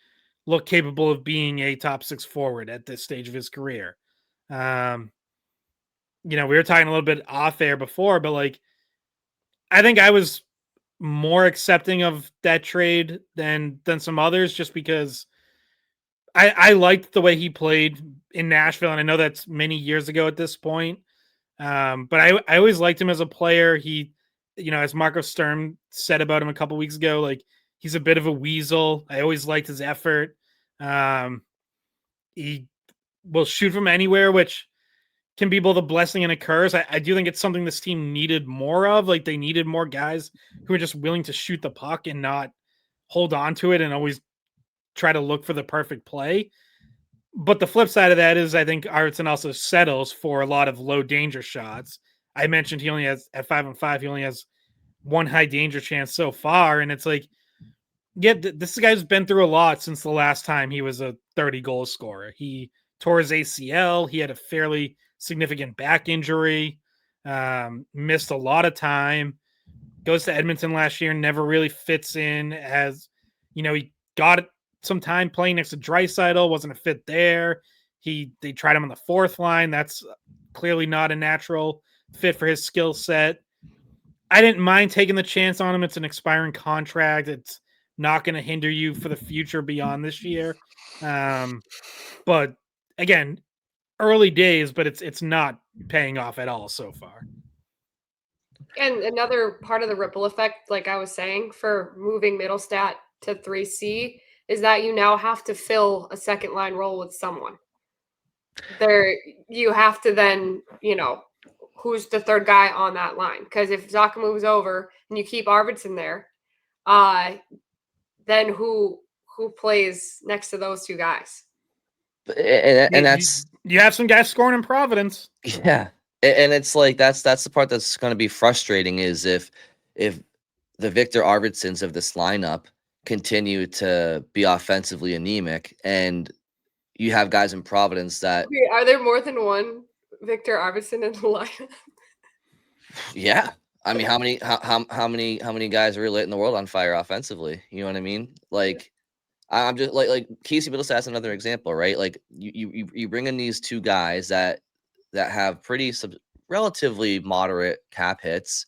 look capable of being a top six forward at this stage of his career. We were talking a little bit off air before, but like, I think I was more accepting of that trade than some others, just because I liked the way he played in Nashville, and I know that's many years ago at this point. But I always liked him as a player. He, as Marco Sturm said about him a couple weeks ago, like he's a bit of a weasel. I always liked his effort. He will shoot from anywhere, which can be both a blessing and a curse. I do think it's something this team needed more of. Like they needed more guys who are just willing to shoot the puck and not hold on to it and always try to look for the perfect play. But the flip side of that is I think Arvidsson also settles for a lot of low danger shots. I mentioned he only has, at 5-on-5, he only has one high danger chance so far. And it's like, yeah, this guy's been through a lot since the last time he was a 30 goal scorer. He tore his ACL. He had a fairly significant back injury, missed a lot of time, goes to Edmonton last year, never really fits in. He got some time playing next to Draisaitl, wasn't a fit there. They tried him on the fourth line. That's clearly not a natural fit for his skill set. I didn't mind taking the chance on him. It's an expiring contract. It's not going to hinder you for the future beyond this year. But again, early days, but it's not paying off at all so far. And another part of the ripple effect, like I was saying, for moving Mittelstadt to 3C is that you now have to fill a second line role with someone. You have to then, who's the third guy on that line? Because if Zacha moves over and you keep Arvidsson there, then who plays next to those two guys? And that's, you have some guys scoring in Providence. yeah. And it's like that's the part that's going to be frustrating is if the Victor Arvidssons of this lineup continue to be offensively anemic, and you have guys in Providence that are there more than one Victor Arvidsson in the lineup? Yeah, I mean, how many guys are really lighting the world on fire offensively? You know what I mean? Like, I'm just like Casey Mittelstadt's another example, right? Like you bring in these two guys that have pretty relatively moderate cap hits.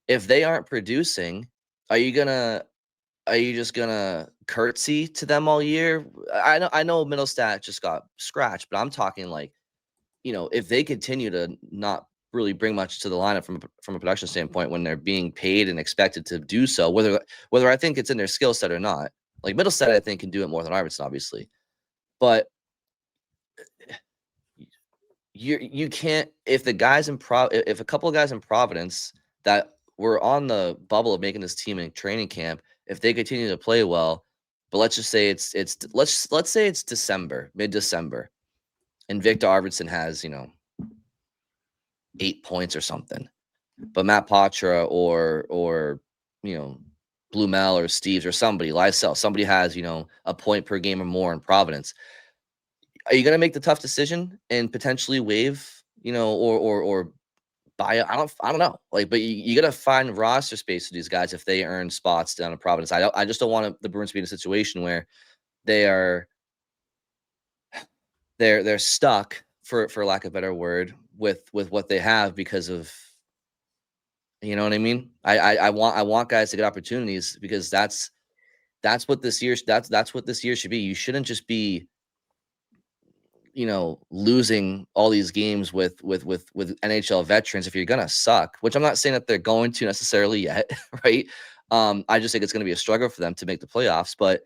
If they aren't producing, are you just gonna curtsy to them all year? I know Mittelstadt just got scratched, but I'm talking like, if they continue to not really bring much to the lineup from a production standpoint when they're being paid and expected to do so, whether I think it's in their skill set or not. Like Mittelstadt, I think, can do it more than Arvidsson, obviously, but you can't, if the guys if a couple of guys in Providence that were on the bubble of making this team in training camp, if they continue to play well, but let's just say let's say it's December, mid-December, and Victor Arvidsson has 8 points or something, but Matt Patra or Blumel or Steves or somebody, Lysell, somebody has a point per game or more in Providence. Are you going to make the tough decision and potentially waive, or buy? I don't know. Like, but you got to find roster space for these guys if they earn spots down in Providence. I just don't want the Bruins to be in a situation where they're stuck, for lack of a better word, with what they have because of, you know what I mean? I want guys to get opportunities, because that's what this year should be. You shouldn't just be losing all these games with NHL veterans if you're gonna suck, which I'm not saying that they're going to necessarily yet, right? I just think it's gonna be a struggle for them to make the playoffs. But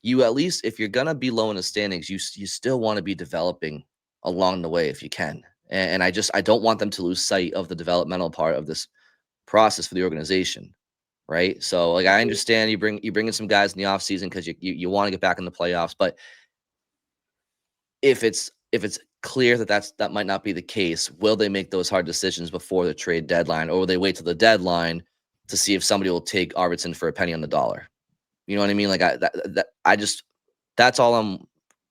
you, at least if you're gonna be low in the standings, you still want to be developing along the way if you can. And I don't want them to lose sight of the developmental part of this process for the organization, right? So like I understand you bring in some guys in the offseason because you want to get back in the playoffs, but if it's clear that might not be the case, will they make those hard decisions before the trade deadline, or will they wait till the deadline to see if somebody will take Arvidsson for a penny on the dollar? You know what I mean? Like that's all I'm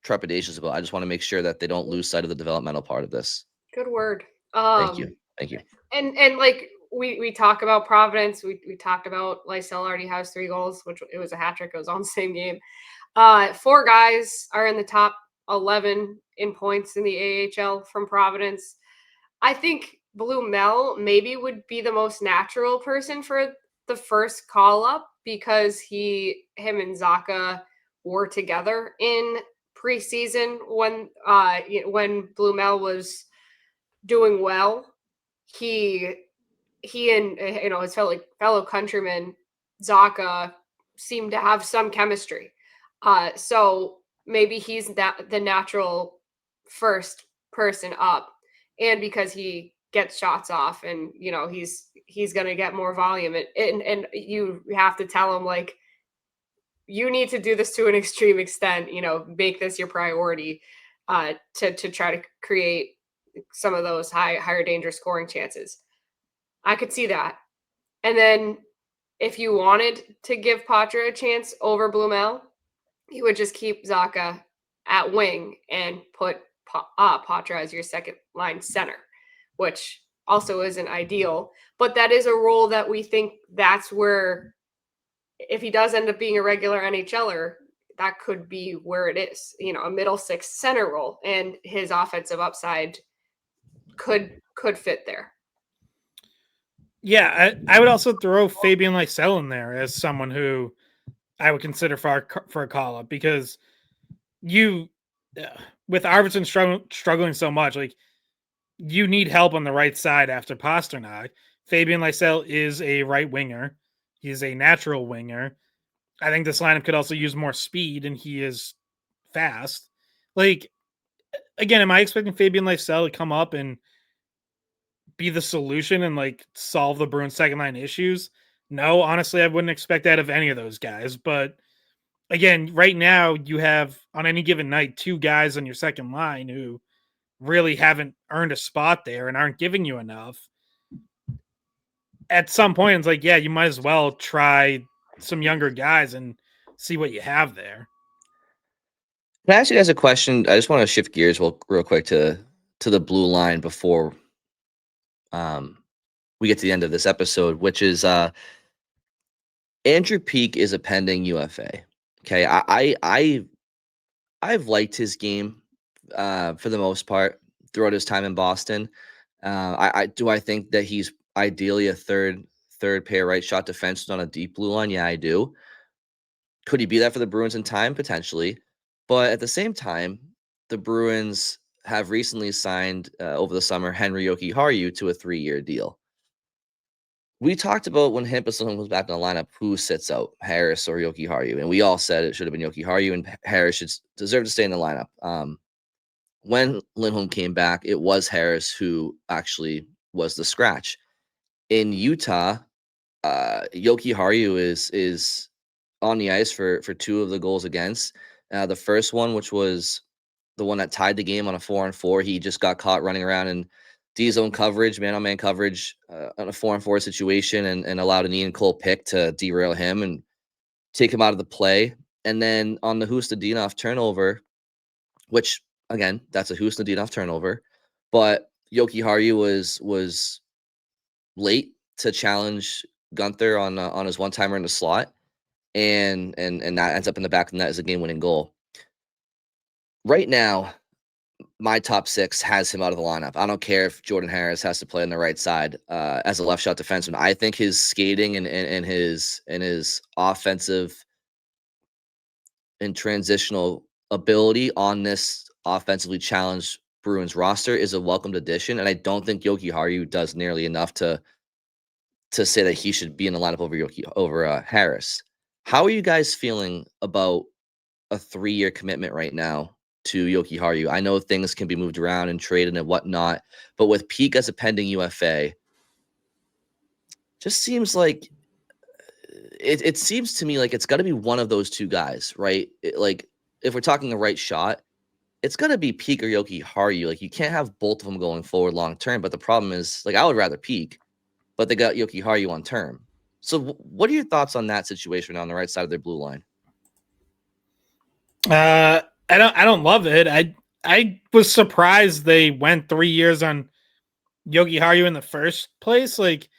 trepidatious about. I just want to make sure that they don't lose sight of the developmental part of this. Good word. Thank you. And like we talk about Providence. We talked about Lysell already has 3 goals, which it was a hat trick. It was on the same game. 4 guys are in the top 11 in points in the AHL from Providence. I think Blue Mel maybe would be the most natural person for the first call up because him and Zaka were together in preseason when Blue Mel was doing well. He and his fellow countryman Zaka seemed to have some chemistry. So maybe he's the natural first person up, and because he gets shots off, and he's gonna get more volume, and you have to tell him like you need to do this to an extreme extent. Make this your priority to try to create some of those higher danger scoring chances. I could see that. And then if you wanted to give Patra a chance over Blumel, you would just keep Zaka at wing and put Patra as your second line center, which also isn't ideal. But that is a role that we think that's where, if he does end up being a regular NHLer, that could be where it is, a middle 6 center role, and his offensive upside could fit there. Yeah, I would also throw Fabian Lysell in there as someone who I would consider for a call up, because with Arvidsson struggling so much, like you need help on the right side after Pastrnak. Fabian Lysell is a right winger. He's a natural winger. I think this lineup could also use more speed, and he is fast. Like, again, am I expecting Fabian Lysell to come up and be the solution and like solve the Bruins second line issues? No, honestly, I wouldn't expect that of any of those guys. But again, right now you have on any given night 2 guys on your second line who really haven't earned a spot there and aren't giving you enough. At some point, it's like, yeah, you might as well try some younger guys and see what you have there. Can I ask you guys a question? I just want to shift gears real quick to the blue line before we get to the end of this episode, which is Andrew Peeke is a pending UFA. Okay, I've liked his game for the most part throughout his time in Boston. I think that he's ideally a third pair right shot defenseman on a deep blue line. Yeah, I do. Could he be that for the Bruins in time? Potentially. But at the same time, the Bruins have recently signed over the summer Henry Jokiharju to a 3-year deal. We talked about when Hampus was back in the lineup, who sits out, Harris or Jokiharju, and we all said it should have been Jokiharju, and Harris should deserve to stay in the lineup. When Lindholm came back, it was Harris who actually was the scratch. In Utah, Jokiharju is on the ice for 2 of the goals against. The first one, which was the one that tied the game on a 4-on-4, he just got caught running around in D-zone coverage, man-on-man coverage on a 4-on-4 situation, and allowed an Ian Cole pick to derail him and take him out of the play. And then on the Hustadinov turnover, which, again, that's a Hustadinov turnover, but Jokiharju was late to challenge Gunther on his one-timer in the slot, and that ends up in the back of the net as a game-winning goal. Right now, my top 6 has him out of the lineup. I don't care if Jordan Harris has to play on the right side as a left shot defenseman. I think his skating and his offensive and transitional ability on this offensively challenged Bruins roster is a welcomed addition, and I don't think Jokiharju does nearly enough to say that he should be in the lineup over Harris. How are you guys feeling about a 3-year commitment right now to Jokiharju. I know things can be moved around and traded and whatnot, but with Peak as a pending UFA, just seems like it seems to me like it's got to be one of those two guys, right? Like if we're talking the right shot, it's got to be Peak or Jokiharju. Like you can't have both of them going forward long term. But the problem is, like I would rather Peak, but they got Jokiharju on term. So what are your thoughts on that situation on the right side of their blue line? I don't love it. I was surprised they went 3 years on Jokiharju in the first place. Like,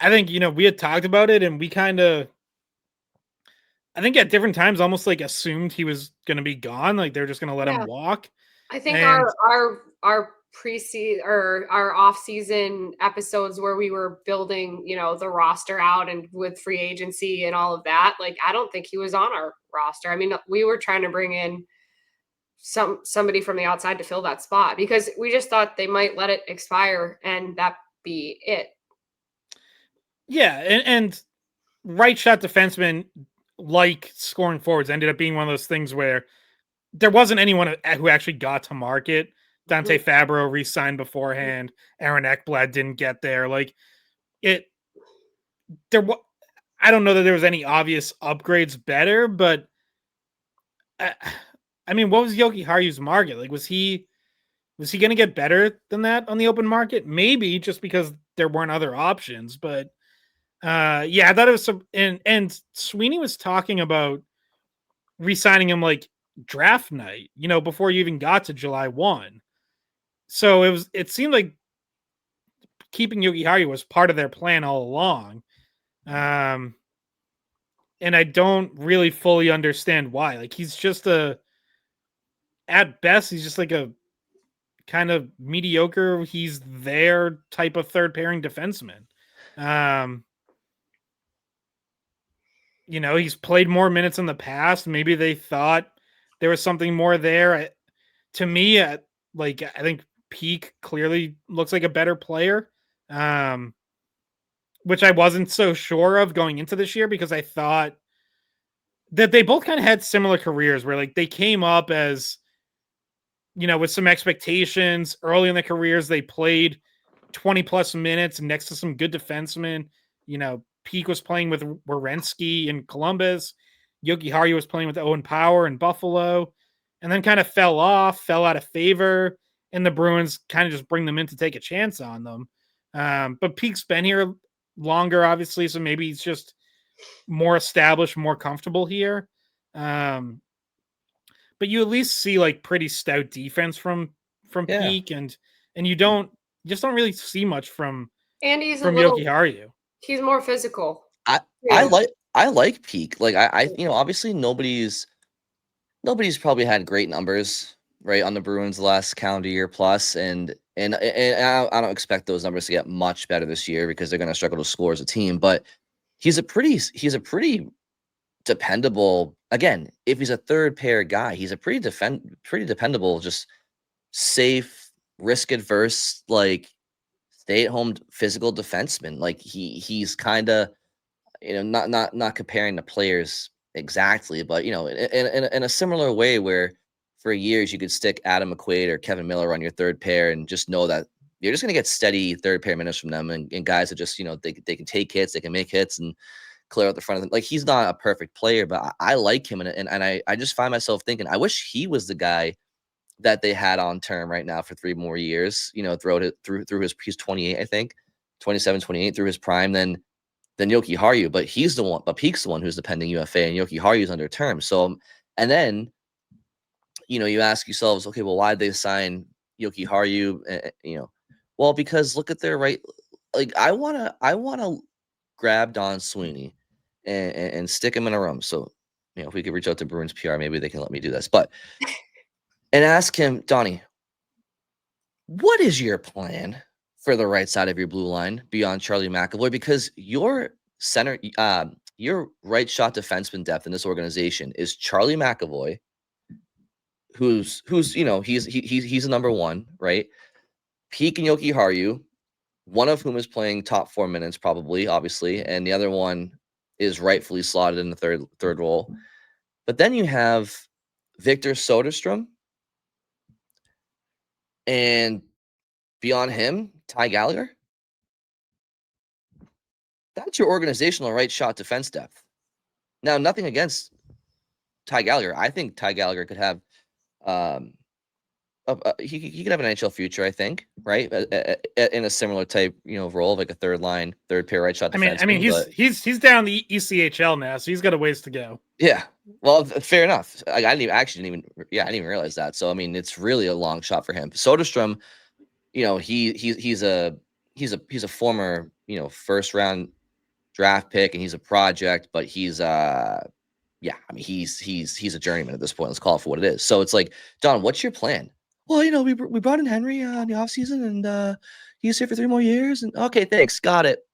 I think, we had talked about it and we kind of, I think at different times almost like assumed he was going to be gone. Like they're just going to let him walk. I think And our pre-season or our off-season episodes where we were building, the roster out and with free agency and all of that, like I don't think he was on our roster. I mean, we were trying to bring in somebody from the outside to fill that spot because we just thought they might let it expire and that be it. Yeah, and right shot defensemen like scoring forwards ended up being one of those things where there wasn't anyone who actually got to market. Dante Fabro re-signed beforehand. Aaron Ekblad didn't get there. Like I don't know that there was any obvious upgrades better, but I mean, what was Jokiharju's market? Like, was he going to get better than that on the open market? Maybe just because there weren't other options. But yeah, I thought it was some. And Sweeney was talking about re-signing him like draft night, before you even got to July 1. So it seemed like keeping Jokiharju was part of their plan all along. And I don't really fully understand why. Like he's just at best, he's just like a kind of mediocre, he's their type of third pairing defenseman. He's played more minutes in the past. Maybe they thought there was something more there. To me, I think Peak clearly looks like a better player, which I wasn't so sure of going into this year because I thought that they both kind of had similar careers where like they came up as, with some expectations early in their careers. They played 20 plus minutes next to some good defensemen. Peak was playing with Werenski in Columbus. Jokiharju was playing with Owen Power in Buffalo, and then kind of fell out of favor. And the Bruins kind of just bring them in to take a chance on them. But Peak's been here longer, obviously, so maybe he's just more established, more comfortable here. But you at least see like pretty stout defense from Peak, and you just don't really see much from Jokiharju. He's more physical. I like Peak. Like I obviously nobody's probably had great numbers right on the Bruins the last calendar year plus, and I don't expect those numbers to get much better this year because they're going to struggle to score as a team. But he's a pretty dependable. Again, if he's a third pair guy, he's a pretty dependable, just safe, risk adverse, like stay at home physical defenseman. Like he's kind of not comparing the players exactly, but in a similar way where for years you could stick Adam McQuaid or Kevin Miller on your third pair and just know that you're just going to get steady third pair minutes from them and guys that just they can take hits, they can make hits and clear out the front of them. Like he's not a perfect player, but I like him and I just find myself thinking I wish he was the guy that they had on term right now for 3 more years, through he's 28, I think 27, 28 through his prime, than Jokiharju, but he's the one, but Peak's the one who's the pending UFA and Jokiharju's under term. So, and then, you ask yourselves, okay, well, why did they sign Jokiharju? Well, because look at their right, like I want to grab Don Sweeney and stick him in a room. So, if we could reach out to Bruins PR, maybe they can let me do this, but, and ask him, Donnie, what is your plan for the right side of your blue line beyond Charlie McAvoy? Because your center, your right shot defenseman depth in this organization is Charlie McAvoy, who's he's a number one, right? Peak and Jokiharju, one of whom is playing top 4 minutes probably, obviously, and the other one is rightfully slotted in the third role. But then you have Victor Soderstrom, and beyond him, Ty Gallagher. That's your organizational right shot defense depth. Now, nothing against Ty Gallagher. I think Ty Gallagher could have he could have an NHL future, I think, right? In a similar type, role, like a third pair right shot defenseman. I mean, he's down the ECHL now, so he's got a ways to go. Yeah, well, fair enough. I didn't even realize that. So I mean, it's really a long shot for him. Soderstrom, he's a former first round draft pick, and he's a project, but he's he's a journeyman at this point. Let's call it for what it is. So it's like, Don, what's your plan? Well, we brought in Henry in the offseason, and he's here for 3 more years. And okay, thanks, got it.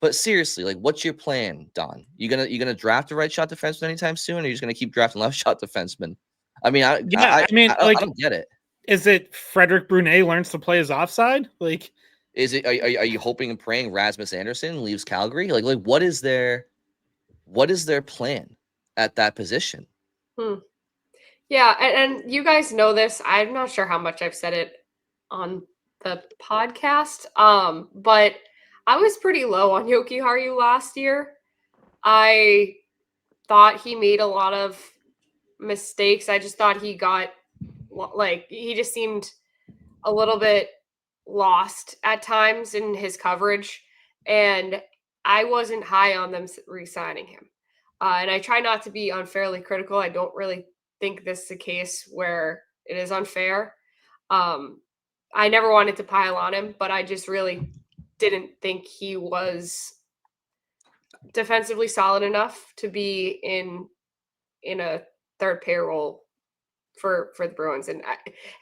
But seriously, like, what's your plan, Don? You gonna draft a right shot defenseman anytime soon, or are you just gonna keep drafting left shot defensemen? I mean, I don't get it. Is it Frederick Brunet learns to play his offside? Like, is it? Are you hoping and praying Rasmus Anderson leaves Calgary? Like what is their plan at that position? Yeah, and you guys know this. I'm not sure how much I've said it on the podcast, but I was pretty low on Jokiharju last year. I thought he made a lot of mistakes. I just thought he just seemed a little bit lost at times in his coverage, and I wasn't high on them re-signing him. And I try not to be unfairly critical. I don't really think this is a case where it is unfair. I never wanted to pile on him, but I just really didn't think he was defensively solid enough to be in a third pair role for the Bruins. And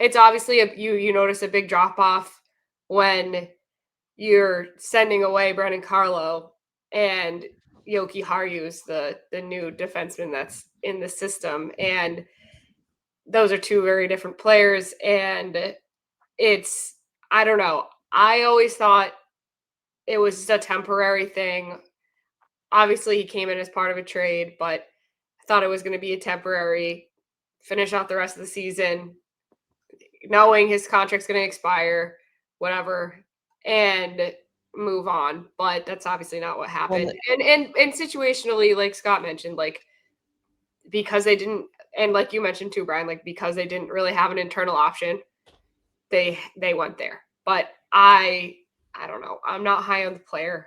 it's obviously you notice a big drop off when you're sending away Brendan Carlo and Jokiharju is the new defenseman that's in the system. And those are two very different players. And I don't know. I always thought it was just a temporary thing. Obviously, he came in as part of a trade, but I thought it was going to be a temporary finish out the rest of the season, knowing his contract's going to expire, whatever, and move on. But that's obviously not what happened. And situationally, like Scott mentioned, like, because they didn't, and like you mentioned too, Brian, like, because they didn't really have an internal option, they went there. But I don't know. I'm not high on the player.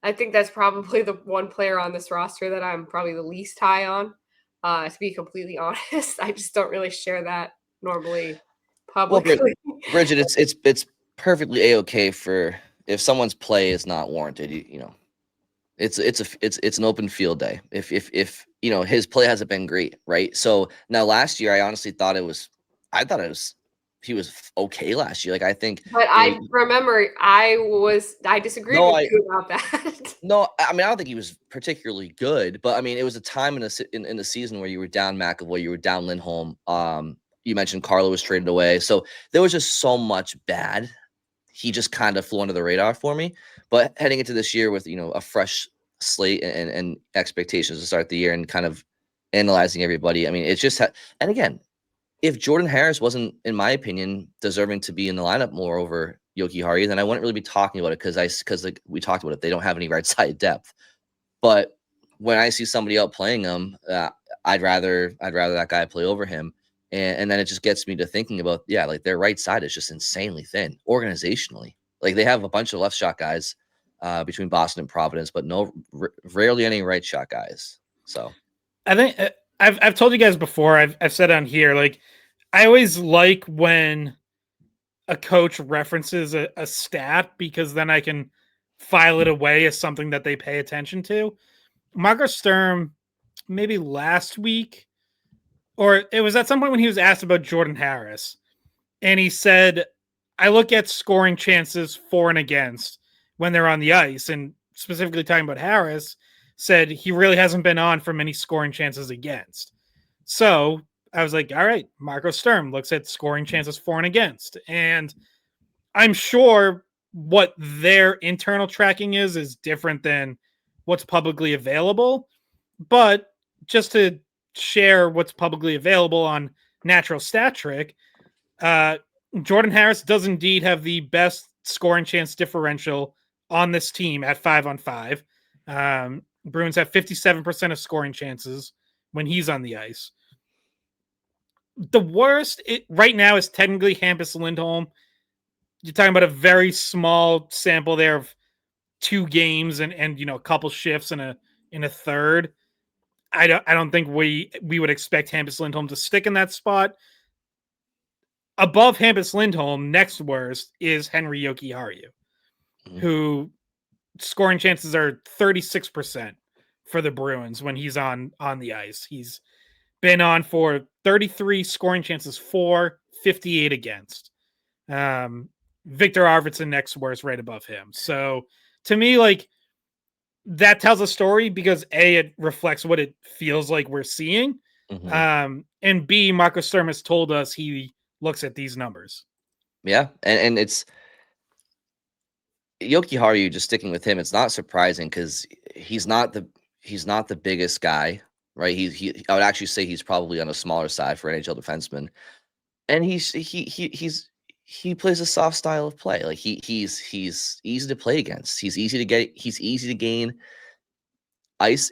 I think that's probably the one player on this roster that I'm probably the least high on. To be completely honest, I just don't really share that normally publicly. Well, Bridget, it's perfectly a-okay for if someone's play is not warranted. It's an open field day. If his play hasn't been great, right? So now last year, I honestly thought he was okay last year. Like, I think, but I remember I disagreed with you about that. No, I mean, I don't think he was particularly good, but I mean, it was a time in the season where you were down McAvoy, you were down Lindholm. You mentioned Carlo was traded away, so there was just so much bad. He just kind of flew under the radar for me. But heading into this year with a fresh slate and expectations to start the year and kind of analyzing everybody, I mean, it's just and again, if Jordan Harris wasn't, in my opinion, deserving to be in the lineup more over Jokiharju, then I wouldn't really be talking about it because like we talked about it, they don't have any right side depth. But when I see somebody out playing them, I'd rather that guy play over him, and then it just gets me to thinking about like their right side is just insanely thin organizationally. Like they have a bunch of left shot guys between Boston and Providence, but rarely any right shot guys. So I think I've told you guys before. I've said on here, like, I always like when a coach references a stat because then I can file it away as something that they pay attention to. Marco Sturm, maybe last week, or it was at some point when he was asked about Jordan Harris, and he said, I look at scoring chances for and against when they're on the ice, and specifically talking about Harris, said he really hasn't been on for many scoring chances against. So I was like, all right, Marco Sturm looks at scoring chances for and against. And I'm sure what their internal tracking is different than what's publicly available. But just to share what's publicly available on Natural Stat Trick, Jordan Harris does indeed have the best scoring chance differential on this team at 5-on-5. Bruins have 57% of scoring chances when he's on the ice. The worst right now is technically Hampus Lindholm. You're talking about a very small sample there of 2 games and a couple shifts in a third. I don't think we would expect Hampus Lindholm to stick in that spot. Above Hampus Lindholm, next worst is Henry Jokiharju, who scoring chances are 36% for the Bruins when he's on the ice. He's been on for 33 scoring chances for, 58 against. Victor Arvidsson next worst right above him. So to me, like, that tells a story because A, it reflects what it feels like we're seeing. And B, Marco Sturm has told us he looks at these numbers. Yeah. And it's Jokiharju, just sticking with him, it's not surprising because he's not the biggest guy, right? I would actually say he's probably on a smaller side for NHL defenseman. And he plays a soft style of play. Like he's easy to play against. He's easy to gain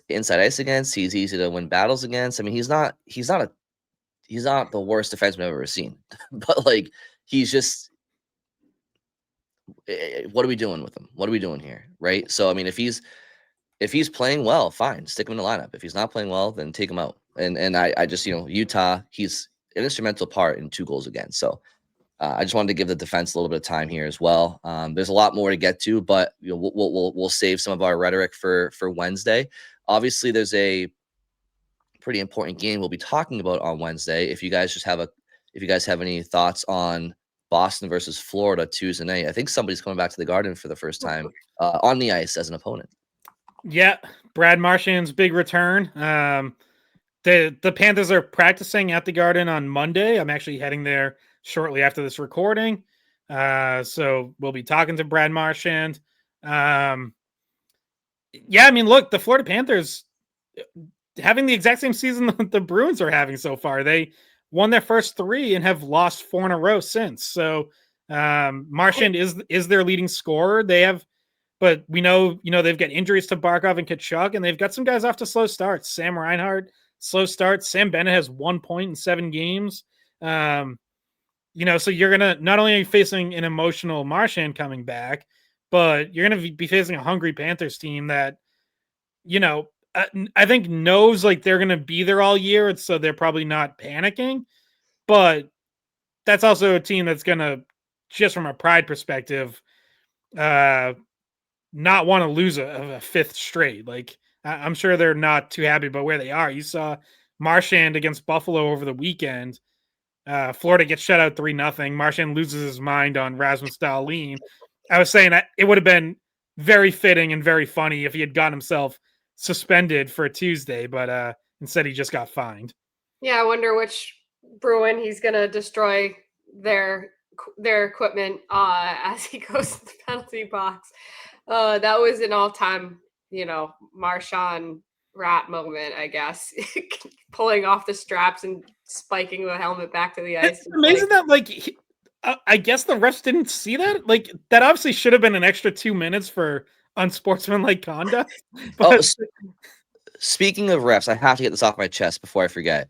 inside ice against. He's easy to win battles against. I mean, he's not the worst defenseman I've ever seen. But like he's just, what are we doing with him? What are we doing here? Right? So I mean, if he's playing well, fine, stick him in the lineup. If he's not playing well, then take him out. And I just, Utah, he's an instrumental part in 2 goals against. So I just wanted to give the defense a little bit of time here as well. There's a lot more to get to, but we'll save some of our rhetoric for Wednesday. Obviously, there's a pretty important game we'll be talking about on Wednesday. If you guys have any thoughts on Boston versus Florida Tuesday night, I think somebody's coming back to the Garden for the first time on the ice as an opponent. Yeah, Brad Marchand's big return. The Panthers are practicing at the Garden on Monday. I'm actually heading there shortly after this recording. So we'll be talking to Brad Marchand. Yeah, I mean, look, the Florida Panthers having the exact same season that the Bruins are having so far. They won their first 3 and have lost 4 in a row since. So Marchand is their leading scorer. They have, but we know, they've got injuries to Barkov and Tkachuk, and they've got some guys off to slow starts. Sam Reinhart, slow start. Sam Bennett has 1 point in 7 games. So you're going to, not only are you facing an emotional Marchand coming back, but you're going to be facing a hungry Panthers team that, I think knows like they're going to be there all year. And so they're probably not panicking, but that's also a team that's going to, just from a pride perspective, not want to lose a 5th straight. Like I'm sure they're not too happy about where they are. You saw Marchand against Buffalo over the weekend. Florida gets shut out 3-0. Marchand loses his mind on Rasmus Dahlin. I was saying that it would have been very fitting and very funny if he had gotten himself suspended for a Tuesday, but instead he just got fined. Yeah, I wonder which Bruin he's going to destroy their equipment as he goes to the penalty box. That was an all-time, Marchand rat moment, I guess. Pulling off the straps and spiking the helmet back to the ice. It's amazing that, I guess the refs didn't see that. Like, that obviously should have been an extra 2 minutes for unsportsmanlike conduct. But speaking of refs, I have to get this off my chest before I forget.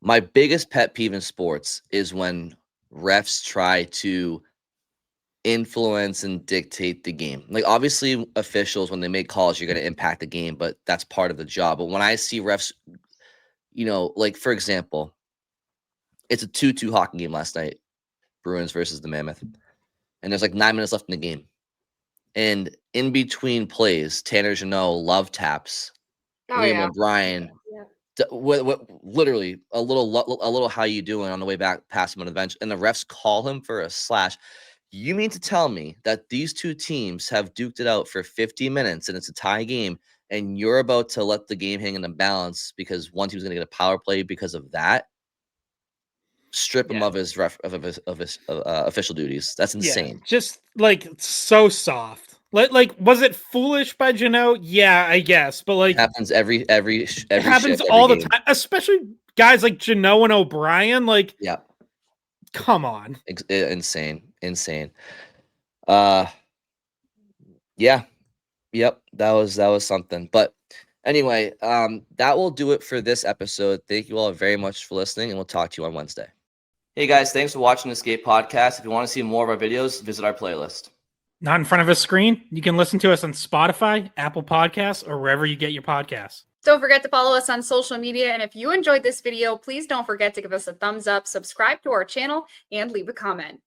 My biggest pet peeve in sports is when refs try to influence and dictate the game. Like, obviously, officials, when they make calls, you're going to impact the game, but that's part of the job. But when I see refs, like, for example, it's a 2-2 hockey game last night, Bruins versus the Mammoth, and there's like 9 minutes left in the game. And in between plays, Tanner Jeannot love taps William O'Brien. Yeah. Literally a little how you doing on the way back past him on the bench, and the refs call him for a slash. You mean to tell me that these 2 teams have duked it out for 50 minutes and it's a tie game, and you're about to let the game hang in the balance because one team's going to get a power play because of that? Strip him of his official duties. That's insane. Yeah, just like so soft. Like, was it foolish by Jeannot? Yeah, I guess. But like, It happens every it happens shift, all the game. time, especially guys like Jeannot and O'Brien. Like, Yeah, come on. insane. Yeah, yep, that was something. But anyway, that will do it for this episode. Thank you all very much for listening, and we'll talk to you on Wednesday. Hey guys, thanks for watching the Skate Podcast. If you want to see more of our videos, visit our playlist. Not in front of a screen. You can listen to us on Spotify, Apple Podcasts, or wherever you get your podcasts. Don't forget to follow us on social media. And if you enjoyed this video, please don't forget to give us a thumbs up, subscribe to our channel, and leave a comment.